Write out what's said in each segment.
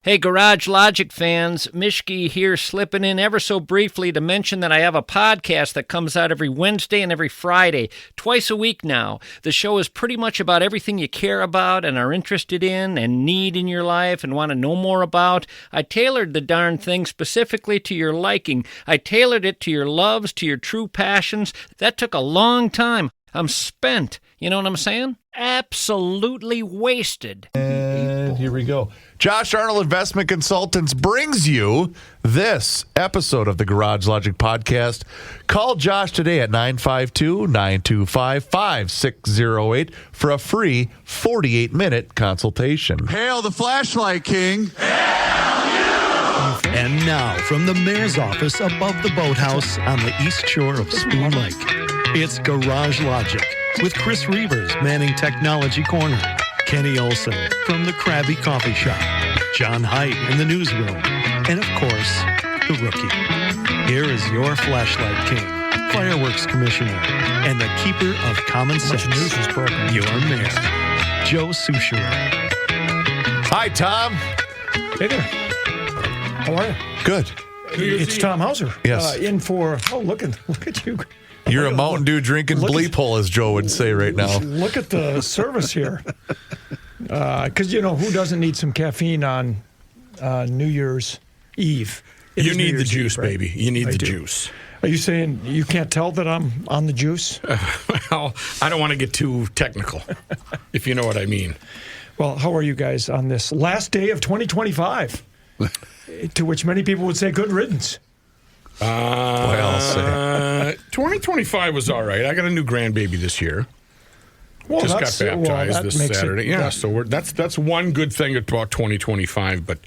Hey, Garage Logic fans, Mishki here, slipping in ever so briefly to mention that I have a podcast that comes out every Wednesday and every Friday, twice a week now. The show is pretty much about everything you care about and are interested in and need in your life and want to know more about. I tailored the darn thing specifically to your liking. I tailored it to your loves, to your true passions. That took a long time. I'm spent. You know what I'm saying? Absolutely wasted. And here we go. Josh Arnold Investment Consultants brings you this episode of the Garage Logic Podcast. Call Josh today at 952-925-5608 for a free 48-minute consultation. Hail the flashlight king. Hail you. And now, from the mayor's office above the boathouse on the east shore of Spoon Lake, it's Garage Logic with Chris Reavers manning Technology Corner, Kenny Olson from the Krabby Coffee Shop, John Haidt in the newsroom, and of course, the rookie. Here is your flashlight king, fireworks commissioner, and the keeper of common sense, your mayor, Joe Souchere. Hi, Tom. Hey there. How are you? Good. It's Tom Hauser. Yes. In for, look at you. You're a Mountain Dew drinking bleep hole, as Joe would say right now. Look at the service here. Because, who doesn't need some caffeine on New Year's Eve? You need the juice, baby. You need the juice. Are you saying you can't tell that I'm on the juice? Well, I don't want to get too technical, if you know what I mean. Well, how are you guys on this last day of 2025? To which many people would say good riddance. Well, say 2025 was all right. I got a new grandbaby this year. Well, Just got baptized this Saturday. So that's one good thing about 2025. But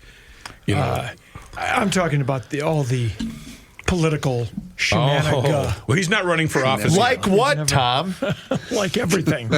I'm talking about all the political shenanigans. Well, he's not running for office. Like what, Tom? Like everything.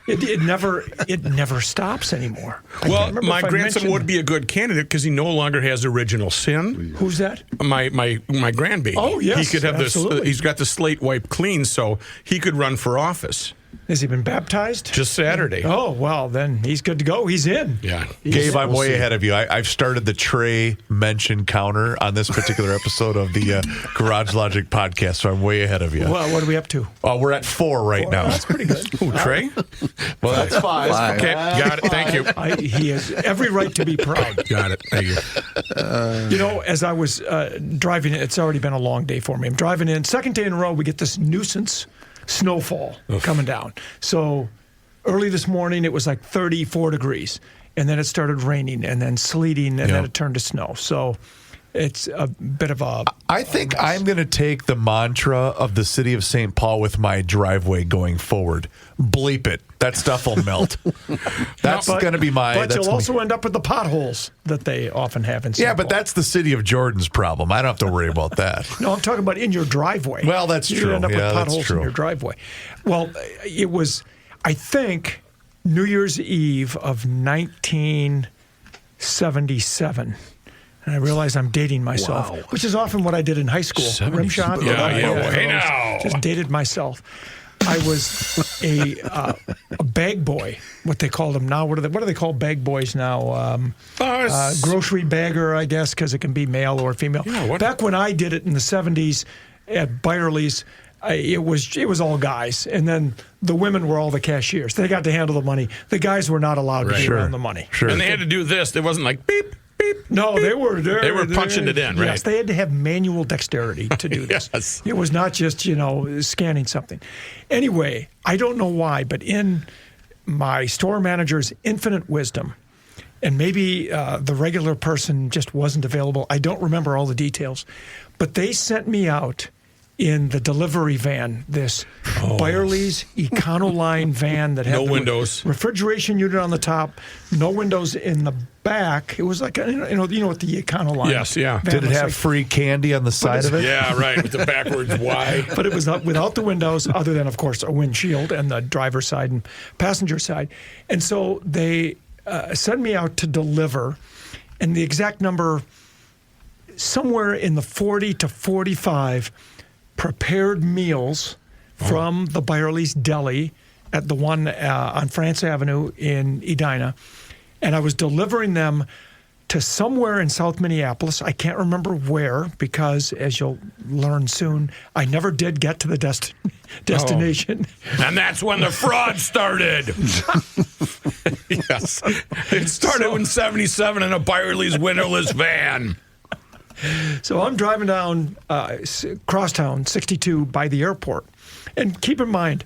It never stops anymore. Well, my grandson would be a good candidate because he no longer has original sin. Who's that? My grandbaby. Oh, yes, he could have absolutely. He's got the slate wiped clean, so he could run for office. Has he been baptized? Just Saturday. Oh, well, then he's good to go. He's in. Yeah. Gabe, I'm way ahead of you. I've started the Trey mention counter on this particular episode of the Garage Logic podcast, so I'm way ahead of you. Well, what are we up to? We're at 4 right now. That's pretty good. Who, Trey? Well, that's 5. Okay, got it. Thank you. He has every right to be proud. Got it. Thank you. As I was driving in, it's already been a long day for me. I'm driving in. Second day in a row, we get this nuisance snowfall coming down. So early this morning, it was like 34 degrees. And then it started raining and then sleeting and then it turned to snow. So it's a bit of a... I think I'm going to take the mantra of the city of St. Paul with my driveway going forward. Bleep it. That stuff will melt. That's going to be my... But you'll also end up with the potholes that they often have in St. Yeah, but Paul. that's the city of Jordan's problem. I don't have to worry about that. No, I'm talking about in your driveway. Well, that's you true. end up with potholes that's true. in your driveway. Well, it was, I think, New Year's Eve of 1977. And I realize I'm dating myself, which is often what I did in high school. Rim shot. Yeah. Hey, now. Just dated myself. I was a bag boy, what they call them now. What do they call bag boys now? Grocery bagger, I guess, because it can be male or female. Yeah, Back when I did it in the 70s at Byerly's, it was all guys, and then the women were all the cashiers. They got to handle the money. The guys were not allowed to be around the money. Sure. And they had to do this. It wasn't like beep, beep. No, they were punching it in, right? Yes, they had to have manual dexterity to do this. Yes. It was not just, scanning something. Anyway, I don't know why, but in my store manager's infinite wisdom, and maybe the regular person just wasn't available. I don't remember all the details, but they sent me out in the delivery van, this Byerly's Econoline van that had No windows, refrigeration unit on the top, no windows in the back. It was like what the Econoline. Yes, yeah. Did it have free candy on the side of it? Yeah, right. With the backwards Y. But it was without the windows, other than of course a windshield and the driver's side and passenger side. And so they sent me out to deliver, and the exact number, somewhere in the 40 to 45 prepared meals from the Byerly's Deli at the one on France Avenue in Edina. And I was delivering them to somewhere in South Minneapolis. I can't remember where because, as you'll learn soon, I never did get to the destination. Oh. And that's when the fraud started. Yes. It started in 77 in a Byerly's windowless van. So I'm driving down Crosstown 62 by the airport. And keep in mind,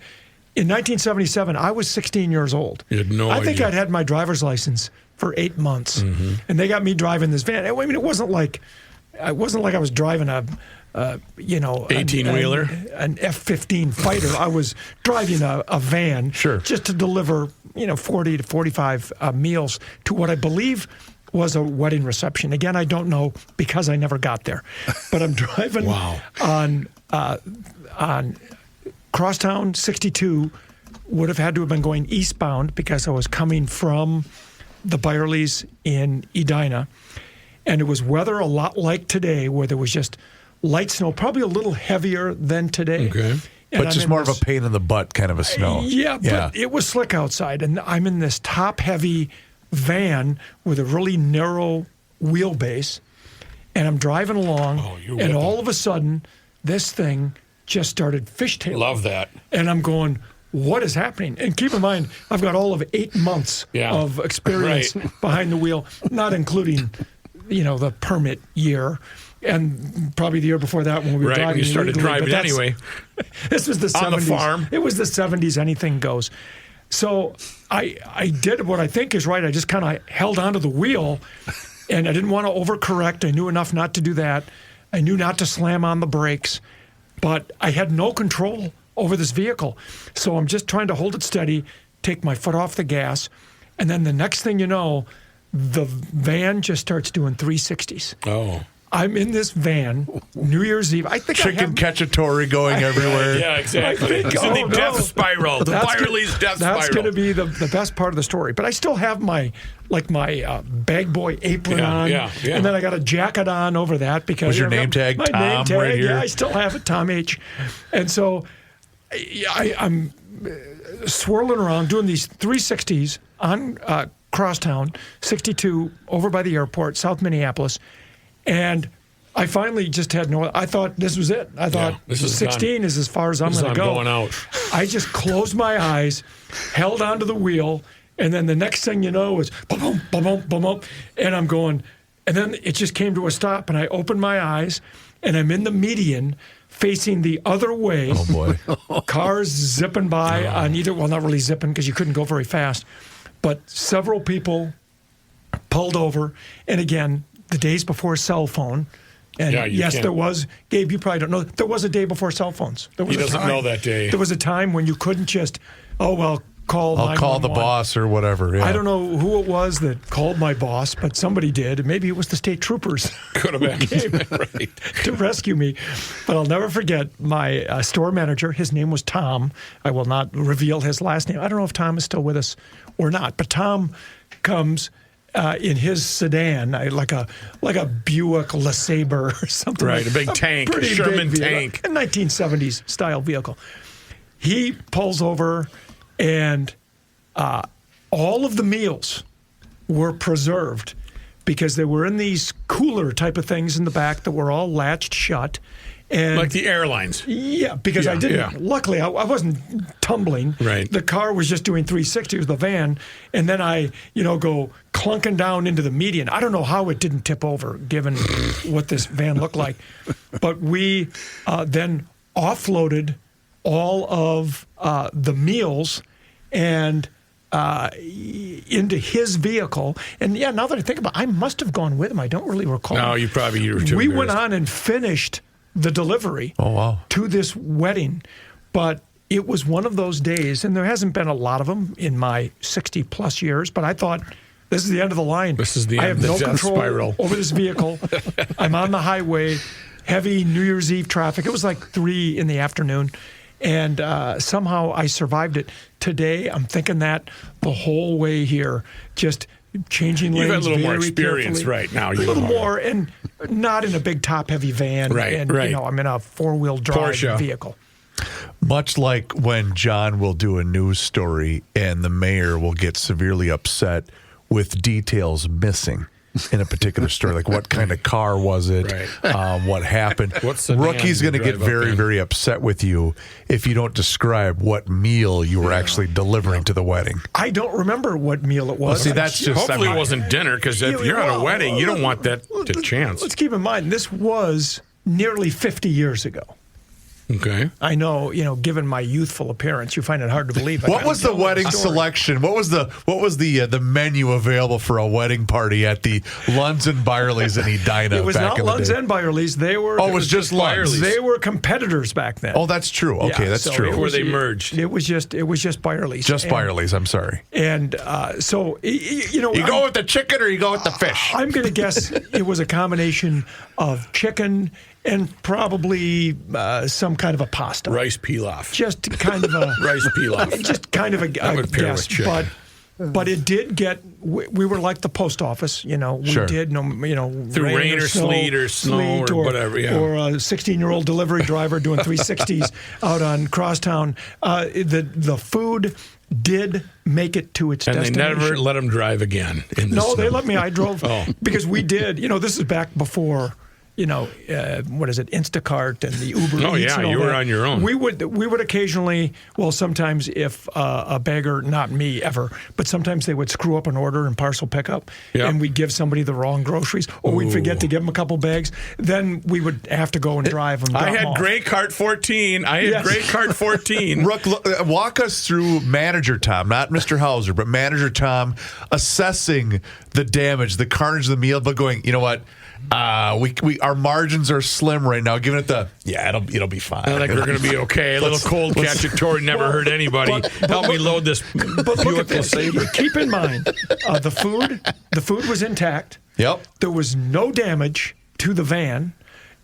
in 1977, I was 16 years old. You had no idea. I think I'd had my driver's license for 8 months, and they got me driving this van. I mean, it wasn't like I was driving a 18-wheeler, an F-15 fighter. I was driving a van, just to deliver 40 to 45 meals to what I believe was a wedding reception. Again, I don't know because I never got there, but I'm driving on Crosstown 62. Would have had to have been going eastbound because I was coming from the Byerly's in Edina, and it was weather a lot like today, where there was just light snow, probably a little heavier than today. Okay. But just more of a pain in the butt kind of a snow. Yeah, but it was slick outside, and I'm in this top-heavy van with a really narrow wheelbase, and I'm driving along, and all of a sudden, this thing just started fishtailing. Love that. And I'm going, what is happening? And keep in mind, I've got all of 8 months of experience behind the wheel, not including, the permit year, and probably the year before that when we were driving. You started driving anyway. This was the 70s. On the farm. It was the 70s. Anything goes. So I did what I think is right. I just kind of held onto the wheel, and I didn't want to overcorrect. I knew enough not to do that. I knew not to slam on the brakes, but I had no control over this vehicle. So I'm just trying to hold it steady, take my foot off the gas, and then the next thing you know, the van just starts doing 360s. Oh. I'm in this van, New Year's Eve. I think Chicken cacciatore going everywhere. Yeah, exactly. It's in the death spiral, the Byerly's death spiral. That's going to be the best part of the story. But I still have my bag boy apron on, and then I got a jacket on over that because was your name tag my Tom name tag, right here? Yeah, I still have it, Tom H. And so I'm swirling around doing these 360s on Crosstown 62 over by the airport, South Minneapolis. And I finally just had I thought this was it. I thought this is 16 done. is as far as I'm going to go. Going out. I just closed my eyes, held onto the wheel, and then the next thing you know is boom, boom, boom, boom, boom, and I'm going. And then it just came to a stop, and I opened my eyes, and I'm in the median facing the other way. Oh, boy. Cars zipping by on either, well, not really zipping because you couldn't go very fast, but several people pulled over. And again, the days before cell phone. And there was, Gabe, you probably don't know, there was a day before cell phones. He doesn't know that day. There was a time when you couldn't just, call I'll call the boss or whatever. Yeah. I don't know who it was that called my boss, but somebody did. Maybe it was the state troopers. Could have been. Right. To rescue me. But I'll never forget my store manager. His name was Tom. I will not reveal his last name. I don't know if Tom is still with us or not, but Tom comes in his sedan, like a Buick LeSabre or something. Right, a big tank, pretty Sherman big tank. A 1970s style vehicle. He pulls over, and all of the meals were preserved because they were in these cooler type of things in the back that were all latched shut. And like the airlines. Yeah, because I didn't. Yeah. Luckily, I wasn't tumbling. Right. The car was just doing 360 with the van, and then I, go clunking down into the median. I don't know how it didn't tip over, given what this van looked like. But we then offloaded all of the meals and into his vehicle. And now that I think about it, I must have gone with him. I don't really recall. No, you were too. We went on and finished the delivery to this wedding. But it was one of those days, and there hasn't been a lot of them in my 60-plus years, but I thought, this is the end of the line. This is the end I have of the no death control spiral over this vehicle. I'm on the highway, heavy New Year's Eve traffic. It was like 3 in the afternoon, and somehow I survived it. Today, I'm thinking that the whole way here, just changing lanes. You've had a little more very experience carefully. right now. A little more, and not in a big top-heavy van. Right. I'm in a four-wheel drive Porsche vehicle. Much like when John will do a news story and the mayor will get severely upset with details missing. in a particular story. Like, what kind of car was it? Right. What happened? What's the Rookie's going to get very, very upset with you if you don't describe what meal you were actually delivering to the wedding. I don't remember what meal it was. Well, see, that's just... Hopefully it wasn't dinner, because if you're on a wedding, you don't want that to chance. Let's keep in mind, this was nearly 50 years ago. Okay. I know, given my youthful appearance, you find it hard to believe. What was the wedding selection? What was the menu available for a wedding party at the Lunds and Byerly's in Edina? It was back not in the Lunds day? and Byerly's. It was just Lunds. They were competitors back then. Oh, that's true. Okay, that's true. Before they merged. It was just Byerly's. Just Byerly's. I'm sorry. And so you go with the chicken or you go with the fish. I'm going to guess it was a combination of chicken and probably some kind of a pasta. Rice pilaf. Just kind of a rice pilaf. Just kind of a guess, but it did get. We were like the post office, We did, through rain or sleet or snow or whatever, or a 16-year-old delivery driver doing 360s out on Crosstown. The food did make it to its destination. And they never let them drive again. No, they let me. I drove because we did. This is back before. What is it, Instacart and the Uber Oh, Eats yeah, and you all were that. on your own. We would occasionally, sometimes if a bagger, not me ever, but sometimes they would screw up an order in parcel pickup, and we'd give somebody the wrong groceries, or we'd forget to give them a couple bags. Then we would have to go and drive them. I had Gray Cart 14. Gray Cart 14. Rook, walk us through Manager Tom, not Mr. Hauser, but Manager Tom assessing the damage, the carnage of the meal, but going, you know what? Our margins are slim right now. Giving it it'll be fine. I think we're going to be okay. A little cold cacciatore never hurt anybody. Help me load this. But look at this. Keep in mind, the food was intact. Yep. There was no damage to the van,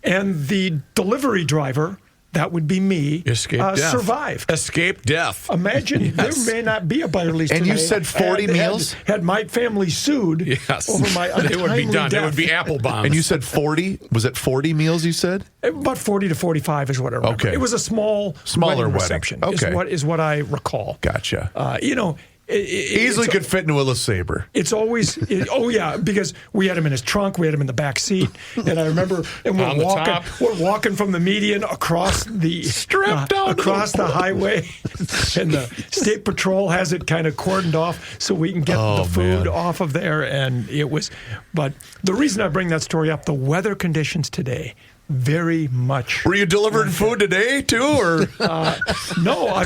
and the delivery driver. That would be me. Survived. Escaped death. Imagine there may not be a Byerly's today. And you said 40 meals? Had my family sued over my untimely it would be done. death. It would be apple bombs. And you said 40? Was it 40 meals you said? About 40 to 45 is what I remember. Okay. It was a smaller wedding reception. Okay. Is what I recall. Gotcha. Easily could fit into a LeSabre. It's always, because we had him in his trunk, we had him in the back seat, and I remember, and we're walking from the median across the the highway, and the state patrol has it kind of cordoned off so we can get the food off of there, and it was. But the reason I bring that story up, the weather conditions today. Very much. Were you delivering food today too, or no?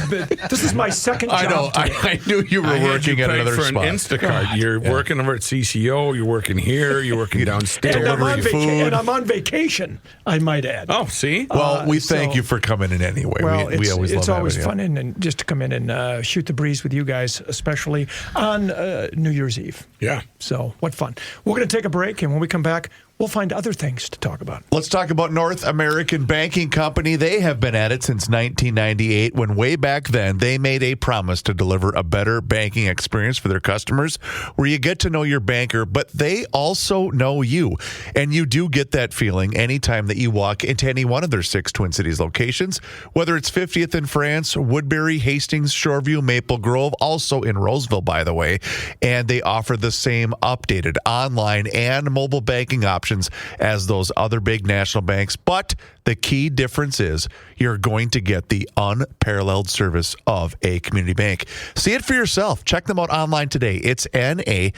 This is my second job. I know. I knew you were working at another for spot. An Instacart. You're working over at CCO. You're working here. You're working downstairs. And food. I'm on vacation. I might add. Oh, see. Well, we thank you for coming in anyway. Well, we always it's love always having fun and just to come in and shoot the breeze with you guys, especially on New Year's Eve. Yeah. So what fun! We're going to take a break, and when we come back, we'll find other things to talk about. Let's talk about North American Banking Company. They have been at it since 1998, when way back then they made a promise to deliver a better banking experience for their customers, where you get to know your banker, but they also know you. And you do get that feeling anytime that you walk into any one of their 6 Twin Cities locations, whether it's 50th in France, Woodbury, Hastings, Shoreview, Maple Grove, also in Roseville, by the way. And they offer the same updated online and mobile banking options as those other big national banks. But the key difference is you're going to get the unparalleled service of a community bank. See it for yourself. Check them out online today. It's nabankco.com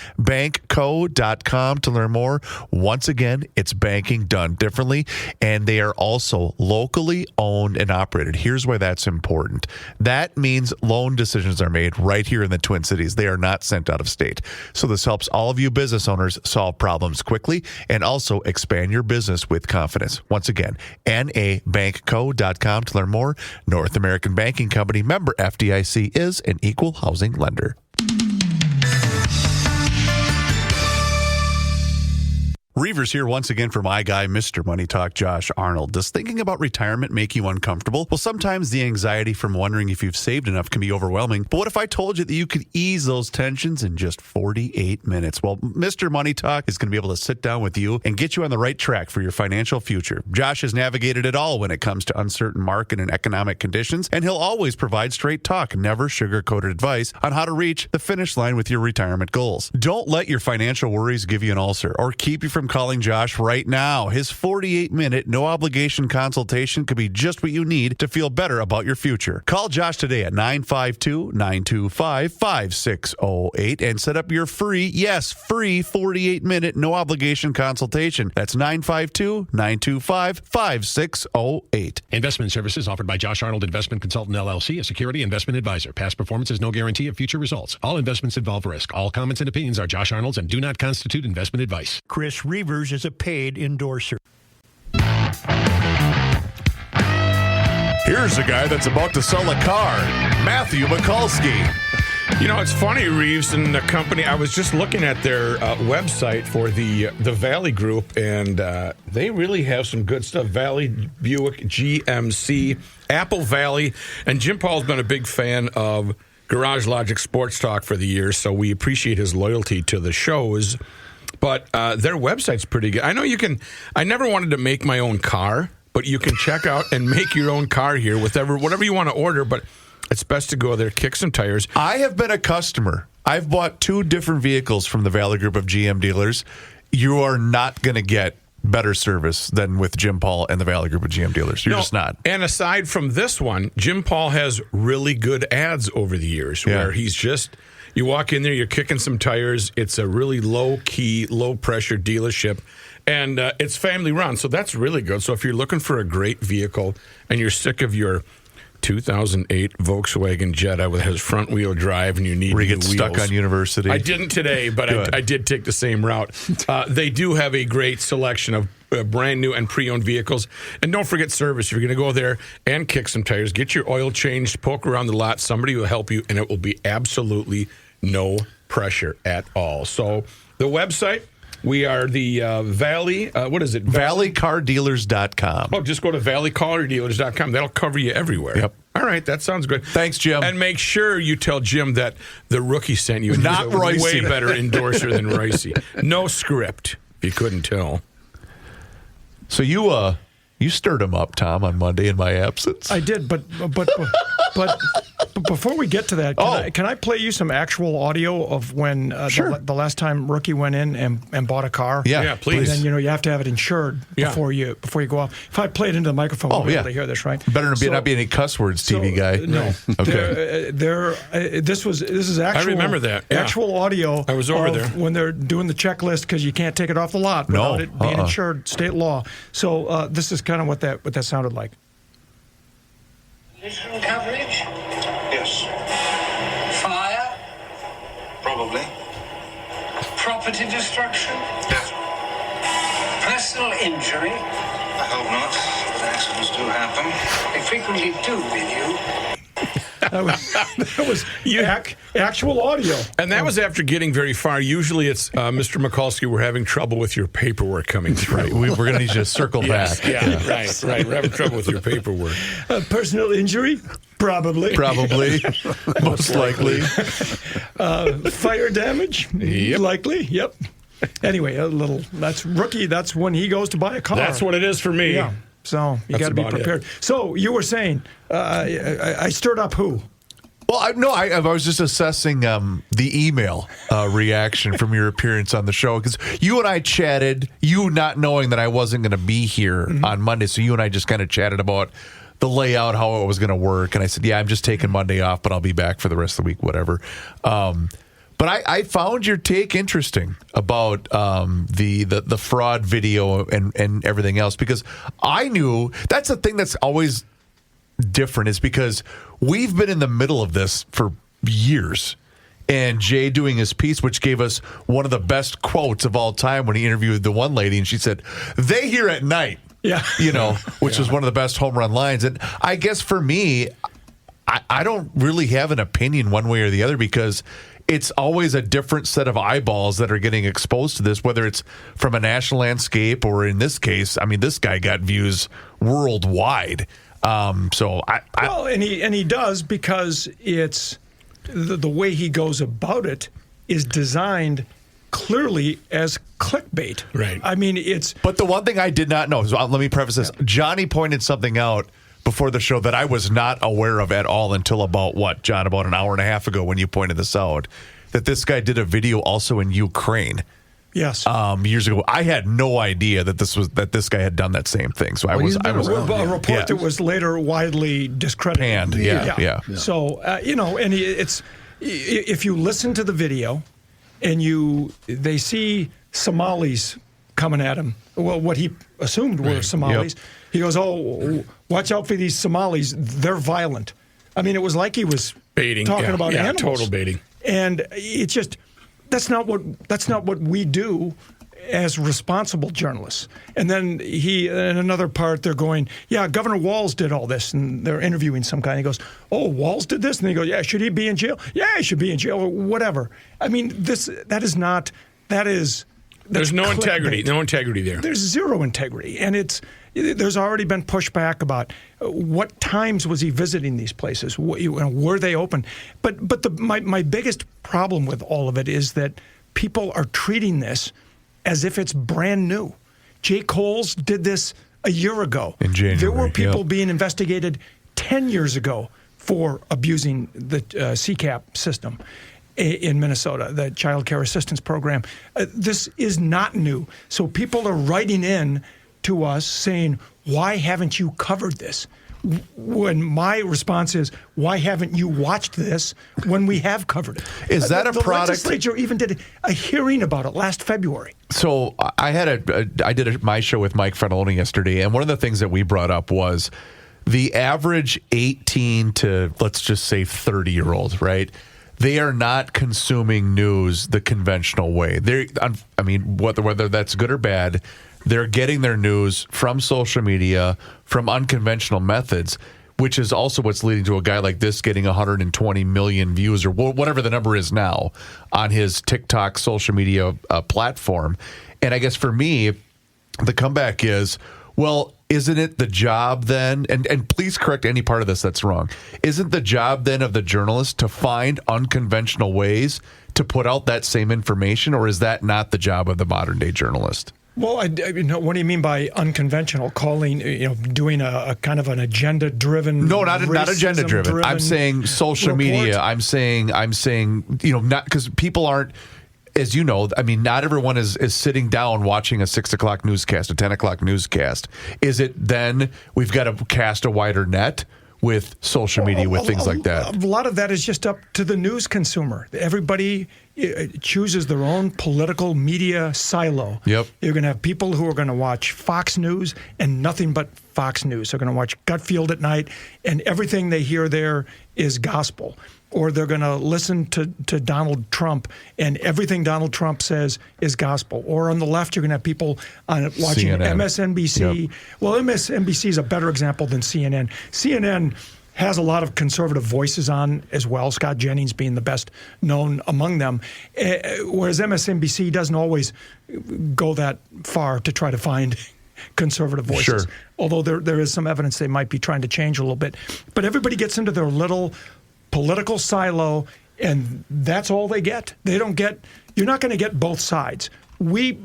to learn more. Once again, it's banking done differently, and they are also locally owned and operated. Here's why that's important. That means loan decisions are made right here in the Twin Cities. They are not sent out of state. So this helps all of you business owners solve problems quickly and also expand your business with confidence. Once again, nabankco.com to learn more. North American Banking Company, member FDIC, is an equal housing lender. Reavers here once again for my guy, Mr. Money Talk, Josh Arnold. Does thinking about retirement make you uncomfortable? Well, sometimes the anxiety from wondering if you've saved enough can be overwhelming. But what if I told you that you could ease those tensions in just 48 minutes? Well, Mr. Money Talk is going to be able to sit down with you and get you on the right track for your financial future. Josh has navigated it all when it comes to uncertain market and economic conditions, and he'll always provide straight talk, never sugar-coated advice on how to reach the finish line with your retirement goals. Don't let your financial worries give you an ulcer or keep you from calling Josh right now. His 48-minute, no-obligation consultation could be just what you need to feel better about your future. Call Josh today at 952-925-5608 and set up your free 48-minute, no-obligation consultation. That's 952-925-5608. Investment services offered by Josh Arnold Investment Consultant, LLC, a security investment advisor. Past performance is no guarantee of future results. All investments involve risk. All comments and opinions are Josh Arnold's and do not constitute investment advice. Chris Reavers is a paid endorser. Here's a guy that's about to sell a car, Matthew Mikulski. You know, it's funny, Reeves and the company. I was just looking at their website for the Valley Group, and they really have some good stuff. Valley, Buick, GMC, Apple Valley, and Jim Paul's been a big fan of Garage Logic Sports Talk for the years, so we appreciate his loyalty to the shows. But their website's pretty good. I know you can. I never wanted to make my own car, but you can check out and make your own car here with whatever you want to order. But it's best to go there, kick some tires. I have been a customer. I've bought 2 different vehicles from the Valley Group of GM dealers. You are not going to get better service than with Jim Paul and the Valley Group of GM dealers. You're just not. And aside from this one, Jim Paul has really good ads over the years where he's just... You walk in there, you're kicking some tires. It's a really low-key, low-pressure dealership, and it's family-run, so that's really good. So if you're looking for a great vehicle and you're sick of your 2008 Volkswagen Jetta that has front-wheel drive and you need where you new get wheels. Stuck on university. I didn't today, but I did take the same route. They do have a great selection of brand new and pre-owned vehicles. And don't forget service. If you're going to go there and kick some tires, get your oil changed, poke around the lot. Somebody will help you, and it will be absolutely no pressure at all. So the website, we are the Valley, what is it? ValleyCarDealers.com. Oh, just go to ValleyCarDealers.com. That'll cover you everywhere. Yep. All right, that sounds good. Thanks, Jim. And make sure you tell Jim that the rookie sent you. Not He's a Royce. way better endorser than Royce. No script, if you couldn't tell. So you stirred him up, Tom, on Monday in my absence. I did, but before we get to that, can I play you some actual audio of when the last time Rookie went in and bought a car? Yeah, please. And then you have to have it insured before you go off. If I play it into the microphone, we'll be able to hear this, right? Better not be any cuss words, TV guy. No. Okay. This is actual. I remember that. Yeah. Actual audio. I was over there when they're doing the checklist because you can't take it off the lot without it being insured, state law. So this is kind of what that sounded like. Collision coverage? Yes. Fire? Probably. Property destruction? Yes. Personal injury? I hope not, but accidents do happen. They frequently do with you. That was actual audio. And that was after getting very far. Usually it's, Mr. Mikulski, we're having trouble with your paperwork coming through. Right. We're going to need you to circle back. Yeah, right. We're having trouble with your paperwork. Personal injury? Probably. Most likely. Fire damage? Yep. Likely. Yep. Anyway, that's Rookie. That's when he goes to buy a car. That's what it is for me. Yeah. So you got to be prepared. So you were saying, I stirred up who? Well, I was just assessing the email reaction from your appearance on the show because you and I chatted, you not knowing that I wasn't going to be here on Monday. So you and I just kind of chatted about the layout, how it was going to work. And I said, I'm just taking Monday off, but I'll be back for the rest of the week, whatever. But I found your take interesting about the fraud video and everything else because I knew that's the thing that's always different is because we've been in the middle of this for years. And Jay doing his piece, which gave us one of the best quotes of all time when he interviewed the one lady, and she said, "They hear at night." Yeah. Which was one of the best home run lines. And I guess for me, I don't really have an opinion one way or the other because it's always a different set of eyeballs that are getting exposed to this, whether it's from a national landscape or in this case, I mean, this guy got views worldwide. Well, and he does because it's the way he goes about it is designed clearly as clickbait. Right. I mean, it's. But the one thing I did not know, so let me preface this. Johnny pointed something out before the show that I was not aware of at all until about John, an hour and a half ago when you pointed this out, that this guy did a video also in Ukraine. Yes. Years ago. I had no idea that this guy had done that same thing. So I was a report that was later widely discredited. Yeah. So, and it's if you listen to the video and they see Somalis coming at him, well, what he assumed were Somalis. Yep. He goes, "Oh, watch out for these Somalis. They're violent." I mean, it was like he was baiting, talking about animals. Total baiting. And it's just that's not what we do as responsible journalists. And then in another part, they're going, "Yeah, Governor Walz did all this," and they're interviewing some guy. And he goes, "Oh, Walz did this," and they go, "Yeah, should he be in jail? Yeah, he should be in jail, or whatever." I mean, there's no integrity. No integrity there. There's zero integrity, and there's already been pushback about what times was he visiting these places, were they open? But my biggest problem with all of it is that people are treating this as if it's brand new. Jay Coles did this a year ago. In January, there were people being investigated 10 years ago for abusing the CCAP system in Minnesota, the Child Care Assistance Program. This is not new. So people are writing in to us saying, "Why haven't you covered this?" When my response is, "Why haven't you watched this when we have covered it?" Is that a the product? The legislature even did a hearing about it last February. So I did my show with Mike Frenolini yesterday, and one of the things that we brought up was the average 18 to, let's just say, 30-year-old, right? They are not consuming news the conventional way. Whether that's good or bad, they're getting their news from social media, from unconventional methods, which is also what's leading to a guy like this getting 120 million views or whatever the number is now on his TikTok social media platform. And I guess for me, the comeback is, well, isn't it the job then, and please correct any part of this that's wrong, isn't the job then of the journalist to find unconventional ways to put out that same information, or is that not the job of the modern day journalist? Well, what do you mean by unconventional? Doing a kind of an agenda-driven? No, not agenda-driven. I'm saying social media. I'm saying, not because people aren't, as you know, I mean, not everyone is sitting down watching a 6 o'clock newscast, a 10 o'clock newscast. Is it then we've got to cast a wider net with social media, with things like that? A lot of that is just up to the news consumer. Everybody chooses their own political media silo. Yep. You're going to have people who are going to watch Fox News and nothing but Fox News. They're going to watch Gutfield at night, and everything they hear there is gospel. Or they're going to listen to Donald Trump, and everything Donald Trump says is gospel. Or on the left, you're going to have people watching CNN. MSNBC. Yep. Well, MSNBC is a better example than CNN. CNN has a lot of conservative voices on as well, Scott Jennings being the best known among them, whereas MSNBC doesn't always go that far to try to find conservative voices. Sure. Although there is some evidence they might be trying to change a little bit. But everybody gets into their little political silo, and that's all they get. You're not going to get both sides. We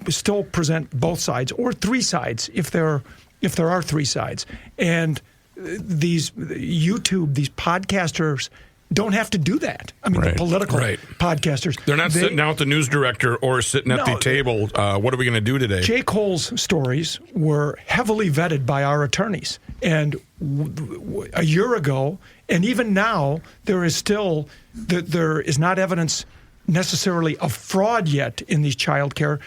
still present both sides, or three sides if there are three sides. And these podcasters don't have to do that. I mean, the political podcasters. They're not sitting down with the news director or sitting at the table. What are we going to do today? Jay Cole's stories were heavily vetted by our attorneys. And a year ago, and even now, there is not evidence necessarily of fraud yet in these child care.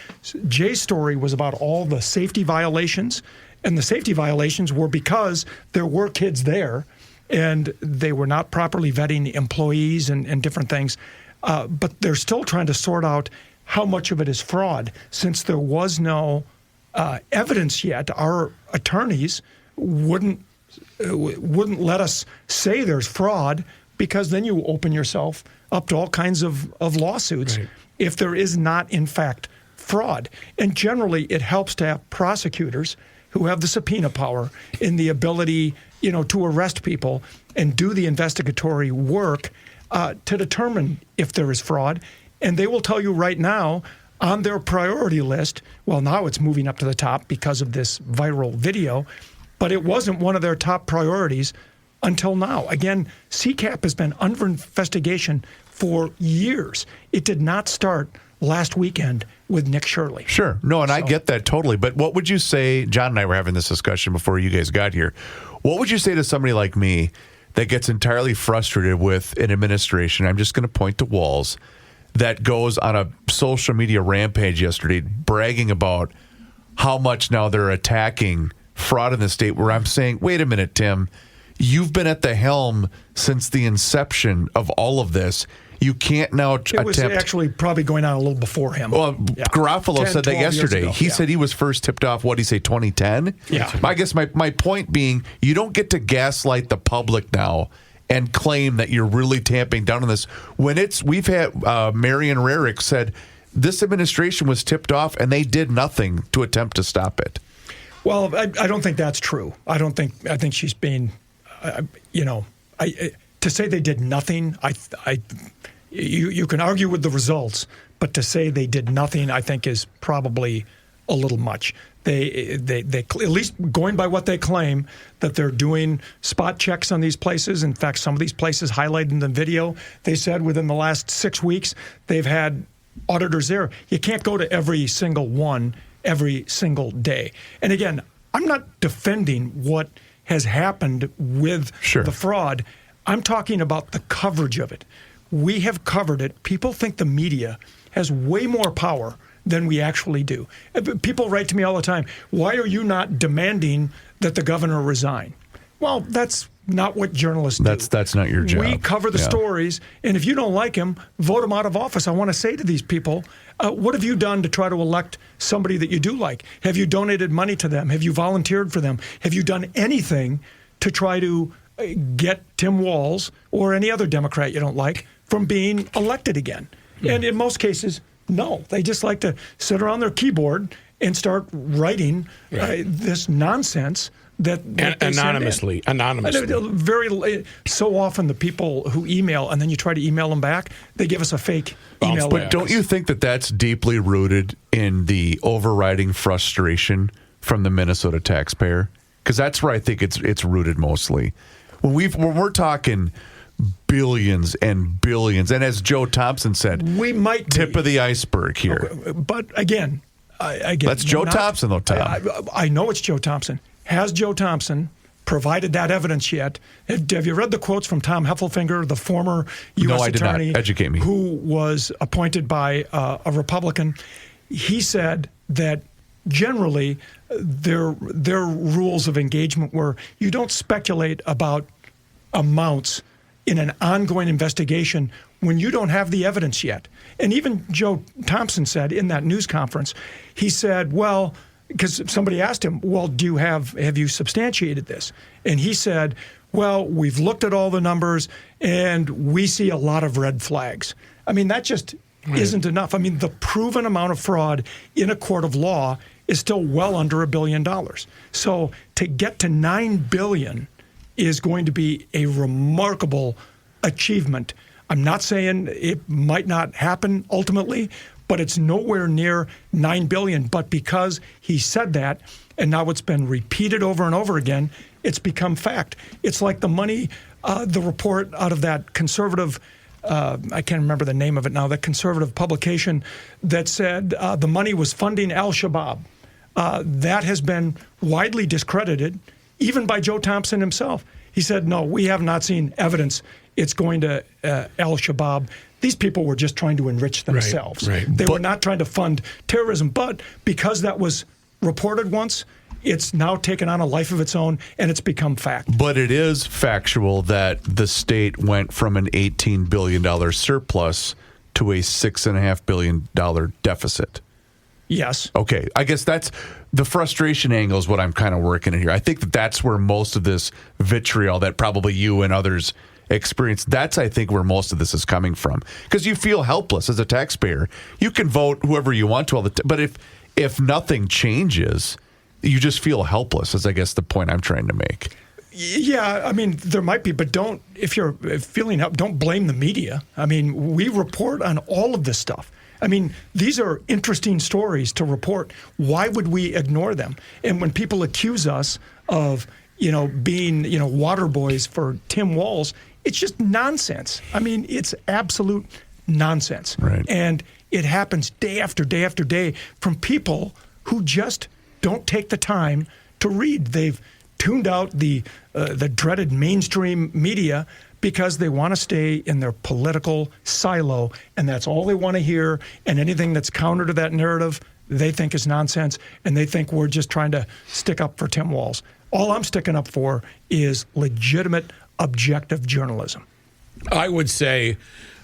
Jay's story was about all the safety violations, and the safety violations were because there were kids there, and they were not properly vetting employees and different things. But they're still trying to sort out how much of it is fraud. Since there was no evidence yet, our attorneys wouldn't let us say there's fraud, because then you open yourself up to all kinds of lawsuits if there is not, in fact, fraud. And generally, it helps to have prosecutors who have the subpoena power and the ability, to arrest people and do the investigatory work to determine if there is fraud. And they will tell you right now on their priority list, well, now it's moving up to the top because of this viral video, but it wasn't one of their top priorities until now. Again, CCAP has been under investigation for years. It did not start last weekend with Nick Shirley. Sure. No, and I get that totally. But what would you say, John and I were having this discussion before you guys got here, what would you say to somebody like me that gets entirely frustrated with an administration? I'm just going to point to Walls that goes on a social media rampage yesterday bragging about how much now they're attacking fraud in the state, where I'm saying, wait a minute, Tim, you've been at the helm since the inception of all of this. You can't now attempt... It was actually probably going on a little before him. Well, Garofalo said that yesterday. He said he was first tipped off, what did he say, 2010? Yeah. I guess my point being, you don't get to gaslight the public now and claim that you're really tamping down on this. When we've had Marion Rarick said this administration was tipped off and they did nothing to attempt to stop it. Well, I don't think that's true. I think she's being, to say they did nothing, you can argue with the results, but to say they did nothing, I think, is probably a little much. They at least going by what they claim, that they're doing spot checks on these places. In fact, some of these places highlighted in the video, they said within the last 6 weeks, they've had auditors there. You can't go to every single one every single day. And again, I'm not defending what has happened with the fraud. I'm talking about the coverage of it. We have covered it. People think the media has way more power than we actually do. People write to me all the time, why are you not demanding that the governor resign? Well, that's not what journalists do. That's not your job. We cover the stories, and if you don't like him, vote him out of office. I want to say to these people, what have you done to try to elect somebody that you do like? Have you donated money to them? Have you volunteered for them? Have you done anything to try to get Tim Walz or any other Democrat you don't like from being elected again? And in most cases, no. They just like to sit around their keyboard and start writing this nonsense that anonymously. Very so often the people who email and then you try to email them back, they give us a fake email. But don't you think that that's deeply rooted in the overriding frustration from the Minnesota taxpayer? Because that's where I think it's rooted mostly. When we're talking billions and billions, and as Joe Thompson said, we might tip of the iceberg here. Okay, but again, that's Joe Thompson, though, Tom. I know it's Joe Thompson. Has Joe Thompson provided that evidence yet? Have you read the quotes from Tom Heffelfinger, the former U.S. attorney, not. Educate me, who was appointed by a Republican? He said that generally their rules of engagement were you don't speculate about amounts in an ongoing investigation when you don't have the evidence yet. And even Joe Thompson said in that news conference, he said, well, because somebody asked him, well, have you substantiated this? And he said, well, we've looked at all the numbers and we see a lot of red flags. I mean, that just isn't enough. I mean, the proven amount of fraud in a court of law is still well under $1 billion. So to get to $9 billion is going to be a remarkable achievement. I'm not saying it might not happen ultimately, but it's nowhere near $9 billion. But because he said that, and now it's been repeated over and over again, it's become fact. It's like the money, the report out of that conservative, I can't remember the name of it now, that conservative publication that said the money was funding al-Shabaab. That has been widely discredited, even by Joe Thompson himself. He said, no, we have not seen evidence it's going to al-Shabaab. These people were just trying to enrich themselves. They were not trying to fund terrorism. But because that was reported once, it's now taken on a life of its own, and it's become fact. But it is factual that the state went from an $18 billion surplus to a $6.5 billion deficit. Yes. Okay. I guess that's the frustration angle is what I'm kind of working at here. I think that's where most of this vitriol that probably you and others experience. That's, I think, where most of this is coming from. Because you feel helpless as a taxpayer. You can vote whoever you want to all the time. But if nothing changes, you just feel helpless, is I guess the point I'm trying to make. Yeah, I mean, there might be, but if you're feeling up, don't blame the media. I mean, we report on all of this stuff. I mean, these are interesting stories to report. Why would we ignore them? And when people accuse us of, being, water boys for Tim Walz, it's just nonsense. I mean, it's absolute nonsense. Right. And it happens day after day after day from people who just don't take the time to read. They've tuned out the dreaded mainstream media because they want to stay in their political silo, and that's all they want to hear. And anything that's counter to that narrative, they think is nonsense, and they think we're just trying to stick up for Tim Walz. All I'm sticking up for is legitimate, objective journalism. I would say,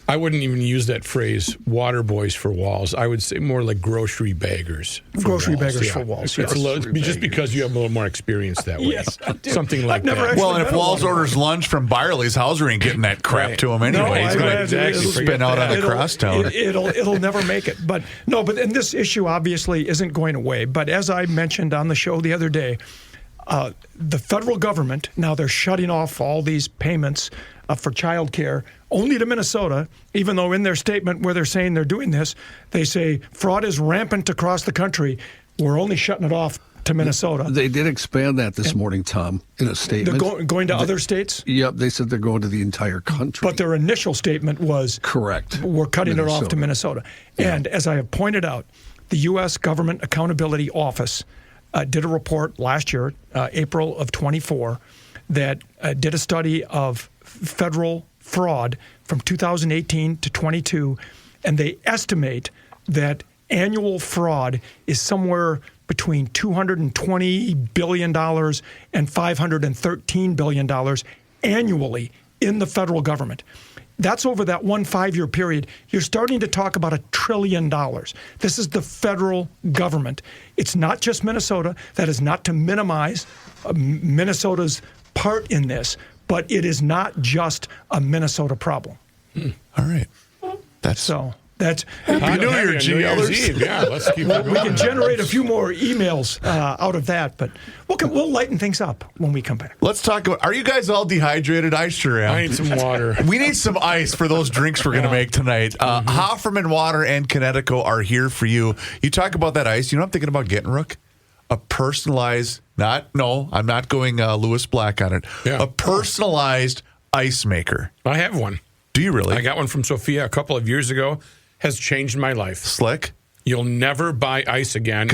I wouldn't even use that phrase, water boys for Walz. I would say more like grocery baggers. Grocery beggars for Walz, It's just because you have a little more experience that way. Yes, I do. Something like I've never that. actually Well, and if met a Walz water boy. orders lunch from Byerly's, Hauser ain't getting that crap to him anyway. He's going to spin out on the crosstown. It'll never make it. But and this issue obviously isn't going away. But as I mentioned on the show the other day, the federal government, now they're shutting off all these payments for child care only to Minnesota, even though in their statement where they're saying they're doing this, they say fraud is rampant across the country. We're only shutting it off to Minnesota. They did expand that this morning, Tom, in a statement. They're going to other states? Yep, they said they're going to the entire country. But their initial statement was, correct, we're cutting it off to Minnesota. Yeah. And as I have pointed out, the U.S. Government Accountability Office did a report last year, April of 24, that did a study of federal fraud from 2018 to 22, and they estimate that annual fraud is somewhere between $220 billion and $513 billion annually in the federal government. That's over that 1 5-year period. You're starting to talk about $1 trillion. This is the federal government. It's not just Minnesota. That is not to minimize Minnesota's part in this, but it is not just a Minnesota problem. All right. That's Happy New Year, GLers. Eve. Yeah, let's keep it going. We can generate a few more emails out of that, but we'll lighten things up when we come back. Let's talk about, are you guys all dehydrated? I sure am. I need some water. We need some ice for those drinks we're going to make tonight. Hofferman Water and Connecticut are here for you. You talk about that ice. You know what I'm thinking about getting, Rook? A personalized, I'm not going Lewis Black on it. Yeah. A personalized ice maker. I have one. Do you really? I got one from Sophia a couple of years ago. Has changed my life. Slick? You'll never buy ice again.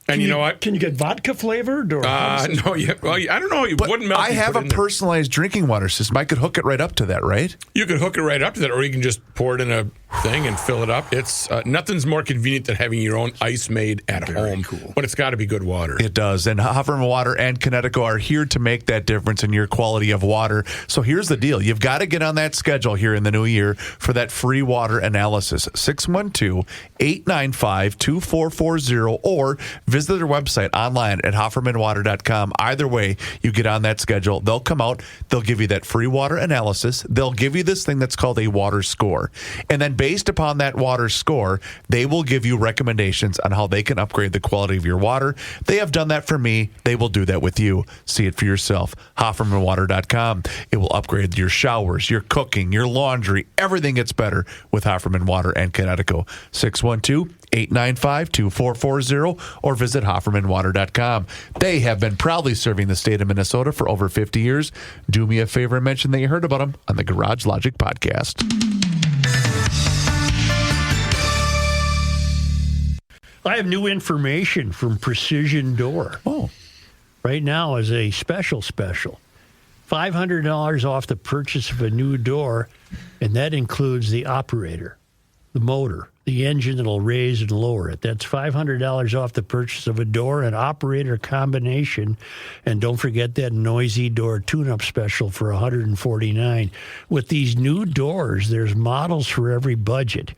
And you know what? Can you get vodka flavored? Or no, I don't know. It wouldn't melt. I have a personalized drinking water system. I could hook it right up to that, right? You could hook it right up to that, or you can just pour it in a thing and fill it up. It's nothing's more convenient than having your own ice made at home. Cool. But it's got to be good water. It does. And Hofferman Water and Connecticut are here to make that difference in your quality of water. So here's the deal. You've got to get on that schedule here in the new year for that free water analysis. 612-895-2440 or visit their website online at HoffermanWater.com. Either way, you get on that schedule. They'll come out. They'll give you that free water analysis. They'll give you this thing that's called a water score. And then based upon that water score, they will give you recommendations on how they can upgrade the quality of your water. They have done that for me. They will do that with you. See it for yourself. HoffermanWater.com. It will upgrade your showers, your cooking, your laundry. Everything gets better with Hofferman Water and Connecticut. 612-895-2440 or visit HoffermanWater.com. They have been proudly serving the state of Minnesota for over 50 years. Do me a favor and mention that you heard about them on the Garage Logic podcast. I have new information from Precision Door. Oh. Right now is a special. $500 off the purchase of a new door, and that includes the operator, the motor, the engine that'll raise and lower it. That's $500 off the purchase of a door and operator combination. And don't forget that noisy door tune-up special for $149. With these new doors, there's models for every budget.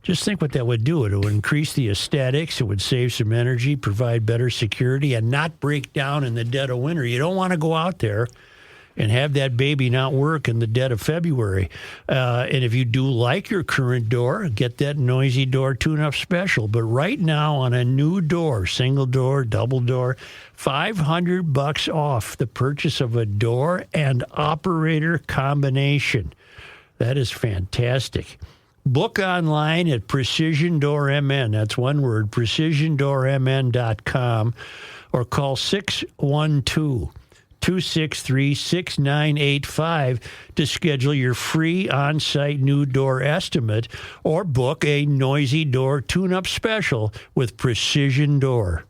Just think what that would do. It would increase the aesthetics. It would save some energy, provide better security, and not break down in the dead of winter. You don't want to go out there and have that baby not work in the dead of February. And if you do like your current door, get that noisy door tune-up special. But right now on a new door, single door, double door, $500 off the purchase of a door and operator combination. That is fantastic. Book online at Precision Door MN. That's one word, precisiondoormn.com, or call 612-263-6985 to schedule your free on-site new door estimate or book a noisy door tune-up special with Precision Door.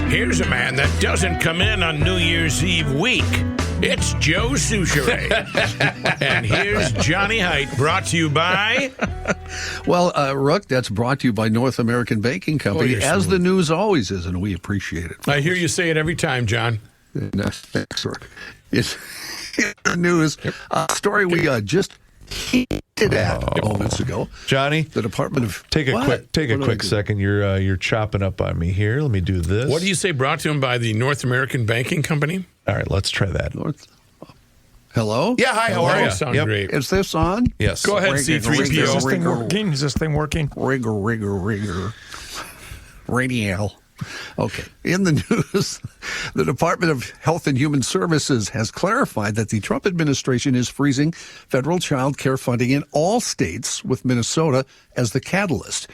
Here's a man that doesn't come in on New Year's Eve week. It's Joe Souchere. And here's Johnny Height, brought to you by... Well, Rook, that's brought to you by North American Banking Company, as the news always is, and we appreciate it. I hear you say it every time, John. Thanks, Rook. It's the news. Story we just hinted at moments ago. Johnny, the Department of... Take a quick second. You're chopping up on me here. Let me do this. What do you say brought to him by the North American Banking Company? All right, let's try that. Hello? Yeah, hi, how are you? Sound great. Is this on? Yes. Go ahead, C3PO. Is this thing working? Rigger. Radio. Okay. In the news, the Department of Health and Human Services has clarified that the Trump administration is freezing federal child care funding in all states, with Minnesota as the catalyst.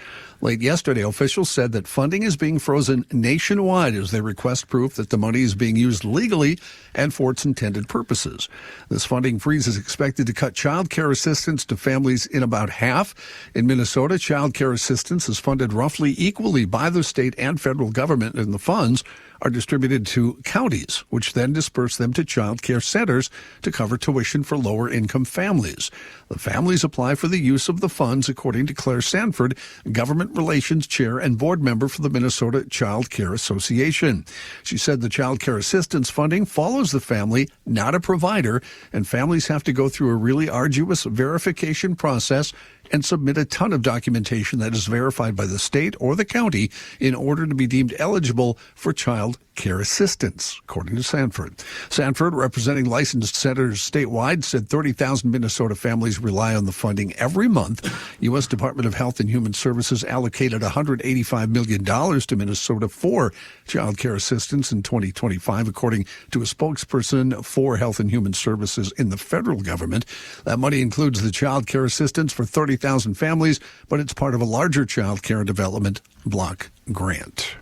Late yesterday, officials said that funding is being frozen nationwide as they request proof that the money is being used legally and for its intended purposes. This funding freeze is expected to cut child care assistance to families in about half. In Minnesota, child care assistance is funded roughly equally by the state and federal government, and the funds are distributed to counties, which then disperse them to child care centers to cover tuition for lower-income families. The families apply for the use of the funds, according to Claire Sanford, Government Relations Chair and board member for the Minnesota Child Care Association. She said the child care assistance funding follows the family, not a provider, and families have to go through a really arduous verification process and submit a ton of documentation that is verified by the state or the county in order to be deemed eligible for child care assistance, according to Sanford. Sanford, representing licensed centers statewide, said 30,000 Minnesota families rely on the funding every month. U.S. Department of Health and Human Services allocated $185 million to Minnesota for child care assistance in 2025, according to a spokesperson for Health and Human Services in the federal government. That money includes the child care assistance for 30,000 families, but it's part of a larger child care development block grant.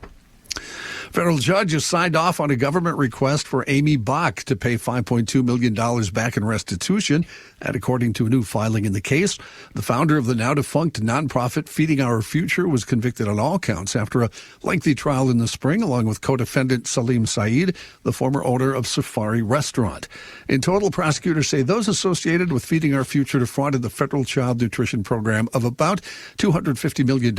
Federal judge has signed off on a government request for Amy Bach to pay $5.2 million back in restitution. And according to a new filing in the case, the founder of the now-defunct nonprofit Feeding Our Future was convicted on all counts after a lengthy trial in the spring, along with co-defendant Salim Saeed, the former owner of Safari Restaurant. In total, prosecutors say those associated with Feeding Our Future defrauded the federal child nutrition program of about $250 million,